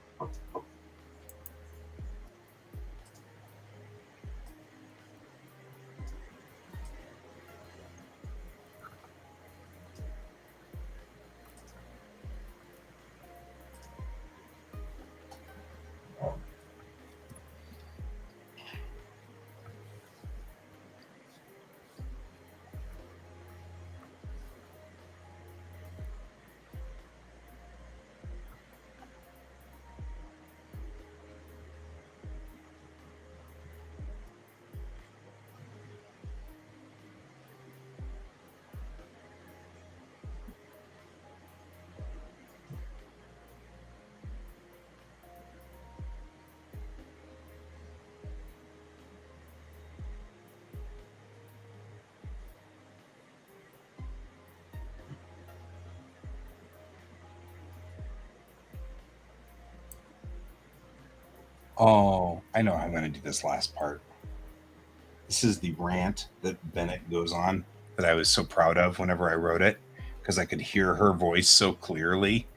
Oh, I know how I'm going to do this last part. This is the rant that Bennett goes on that I was so proud of whenever I wrote it because I could hear her voice so clearly.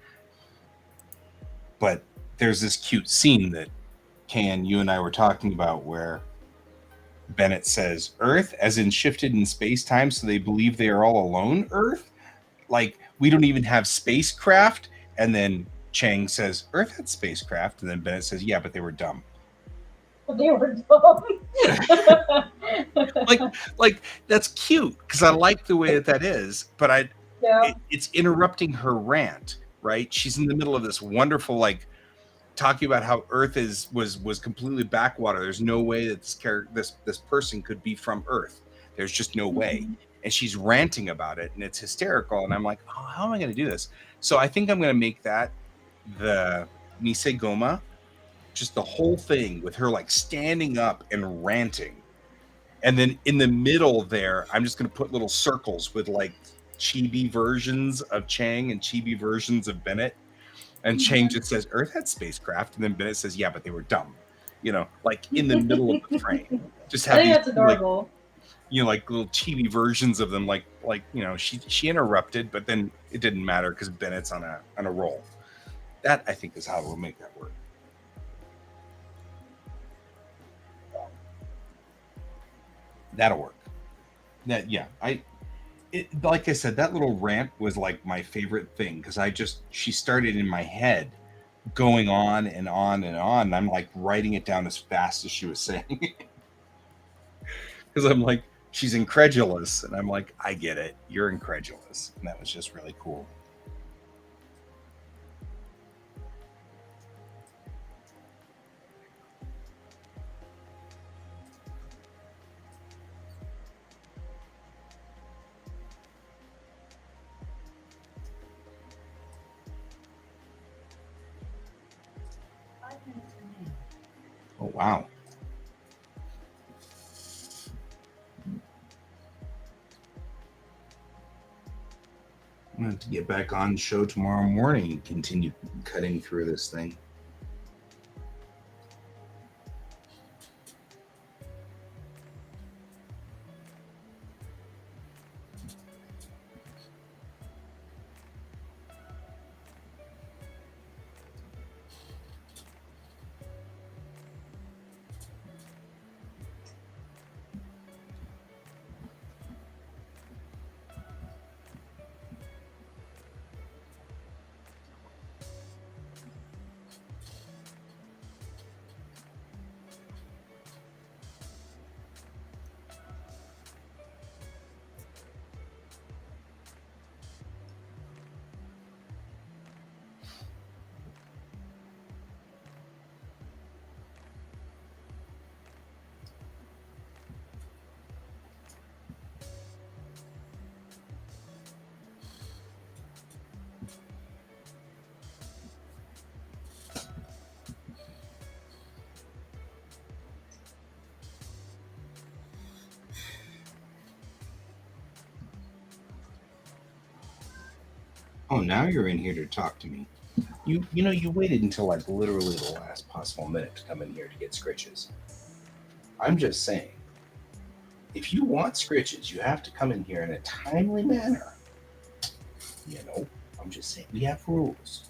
But there's this cute scene that you and I were talking about where Bennett says, Earth, as in shifted in space time, so they believe they are all alone, Earth? Like, we don't even have spacecraft. And then Chang says, Earth had spacecraft. And then Bennett says, yeah, but they were dumb. But they were dumb. like that's cute because I like the way that is, but Yeah. it's interrupting her rant, right? She's in the middle of this wonderful, like, talking about how Earth was completely backwater. There's no way that this person could be from Earth. There's just no way. Mhm. And she's ranting about it, and it's hysterical. And I'm like, oh, how am I going to do this? So I think I'm going to make that the Nisei Goma, just the whole thing with her like standing up and ranting. And then in the middle there, I'm just going to put little circles with like chibi versions of Chang and chibi versions of Bennett. And Chang just says, Earth had spacecraft. And then Bennett says, yeah, but they were dumb. Like in the middle of the frame. Just I have think these that's like, adorable. like little chibi versions of them. Like, she interrupted, but then it didn't matter because Bennett's on a roll. That I think is how we'll make that work. That'll work. Like I said, that little rant was like my favorite thing because she started in my head going on and on and on. And I'm like writing it down as fast as she was saying because I'm like, she's incredulous. And I'm like, I get it. You're incredulous. And that was just really cool. Oh, wow. I'm going to have to get back on the show tomorrow morning and continue cutting through this thing. Oh, now you're in here to talk to me. You waited until like literally the last possible minute to come in here to get scritches. I'm just saying, if you want scritches, you have to come in here in a timely manner. You know, I'm just saying we have rules.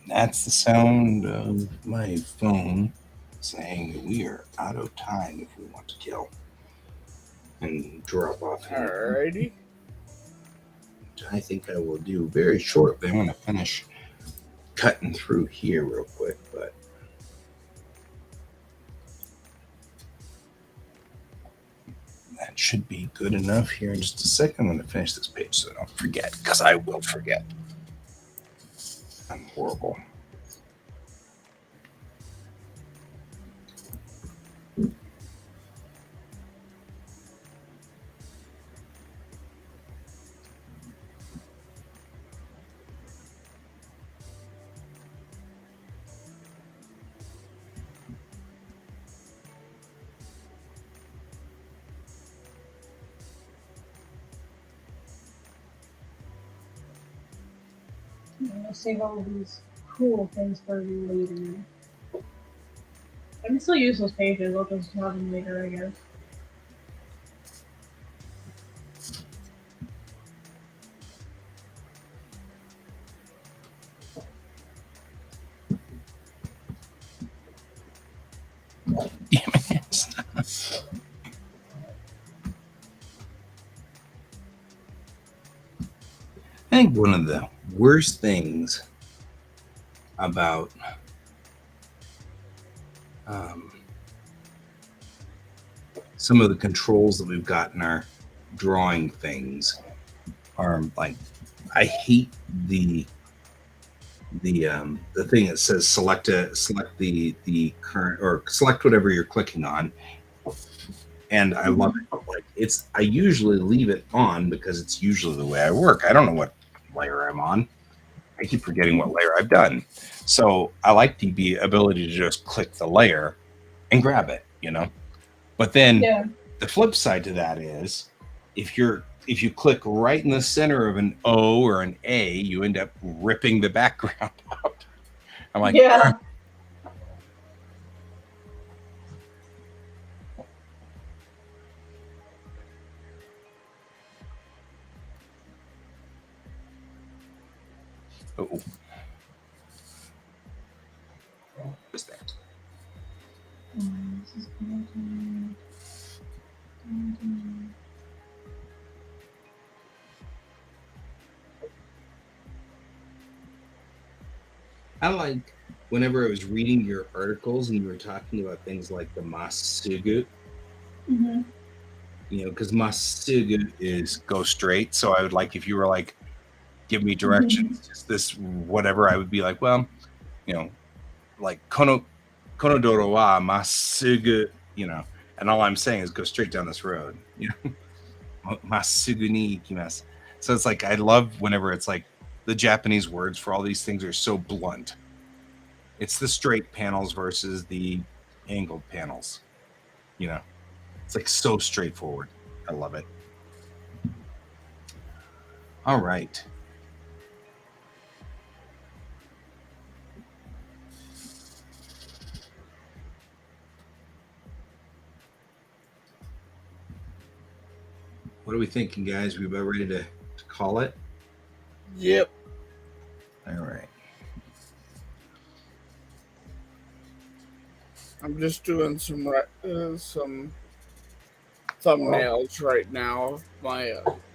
That's the sound of my phone saying that we are out of time if we want to kill and drop off. Alrighty. I think I will do very shortly. I'm going to finish cutting through here real quick, but that should be good enough here in just a second. I'm going to finish this page so I don't forget, because I will forget. I'm horrible. I'm gonna save all these cool things for later. I can still use those pages, I'll just have them later, I guess. Damn it. I think one of the worst things about some of the controls that we've got in our drawing things are like, I hate the thing that says select the current, or select whatever you're clicking on, and I love it. Like I usually leave it on because it's usually the way I work. I don't know what layer I'm on. I keep forgetting what layer I've done. So I like the ability to just click the layer and grab it, But then Yeah. the flip side to that is if you click right in the center of an O or an A, you end up ripping the background out. I'm like, Yeah. oh, what's that? I like whenever I was reading your articles and you were talking about things like the Masugu, Mm-hmm. because Masugu is go straight. So I would like if you were like, give me directions, just this whatever, I would be like, well, like Konodoro wa Masugu, and all I'm saying is go straight down this road, Masugu ni ikimasu. So it's like I love whenever it's like the Japanese words for all these things are so blunt. It's the straight panels versus the angled panels. It's like so straightforward. I love it. All right. What are we thinking, guys? We about ready to call it? Yep. All right. I'm just doing some thumbnails right now of my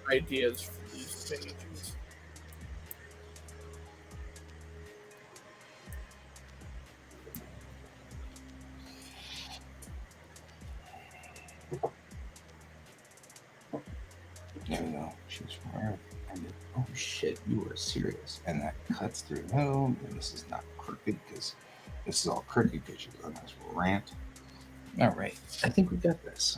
ideas for these pages. There we go. Choose from where. Oh shit, you are serious. And that cuts through. No, and this is not crooked because this is all crooked because you're going to rant. All right. I think we got this.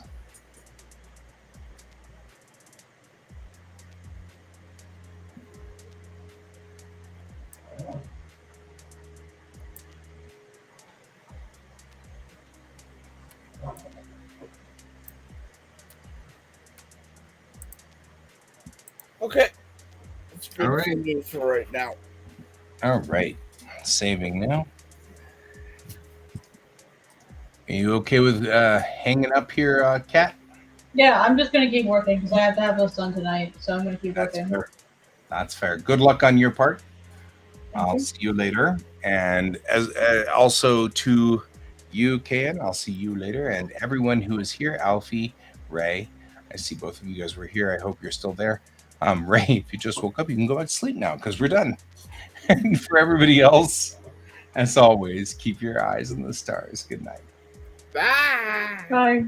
Okay. It's good All right. for me for right now. All right. Saving now. Are you okay with hanging up here, Kat? Yeah, I'm just gonna keep working because I have to have this done tonight, so I'm gonna keep That's working. fair. That's fair. Good luck on your part. Thank I'll you. see you later. And as also to you, Kan, I'll see you later. And everyone who is here, Alfie, Ray, I see both of you guys were here. I hope you're still there. Ray, if you just woke up, you can go back to sleep now because we're done. And for everybody else, as always, keep your eyes on the stars. Good night. Bye. Bye.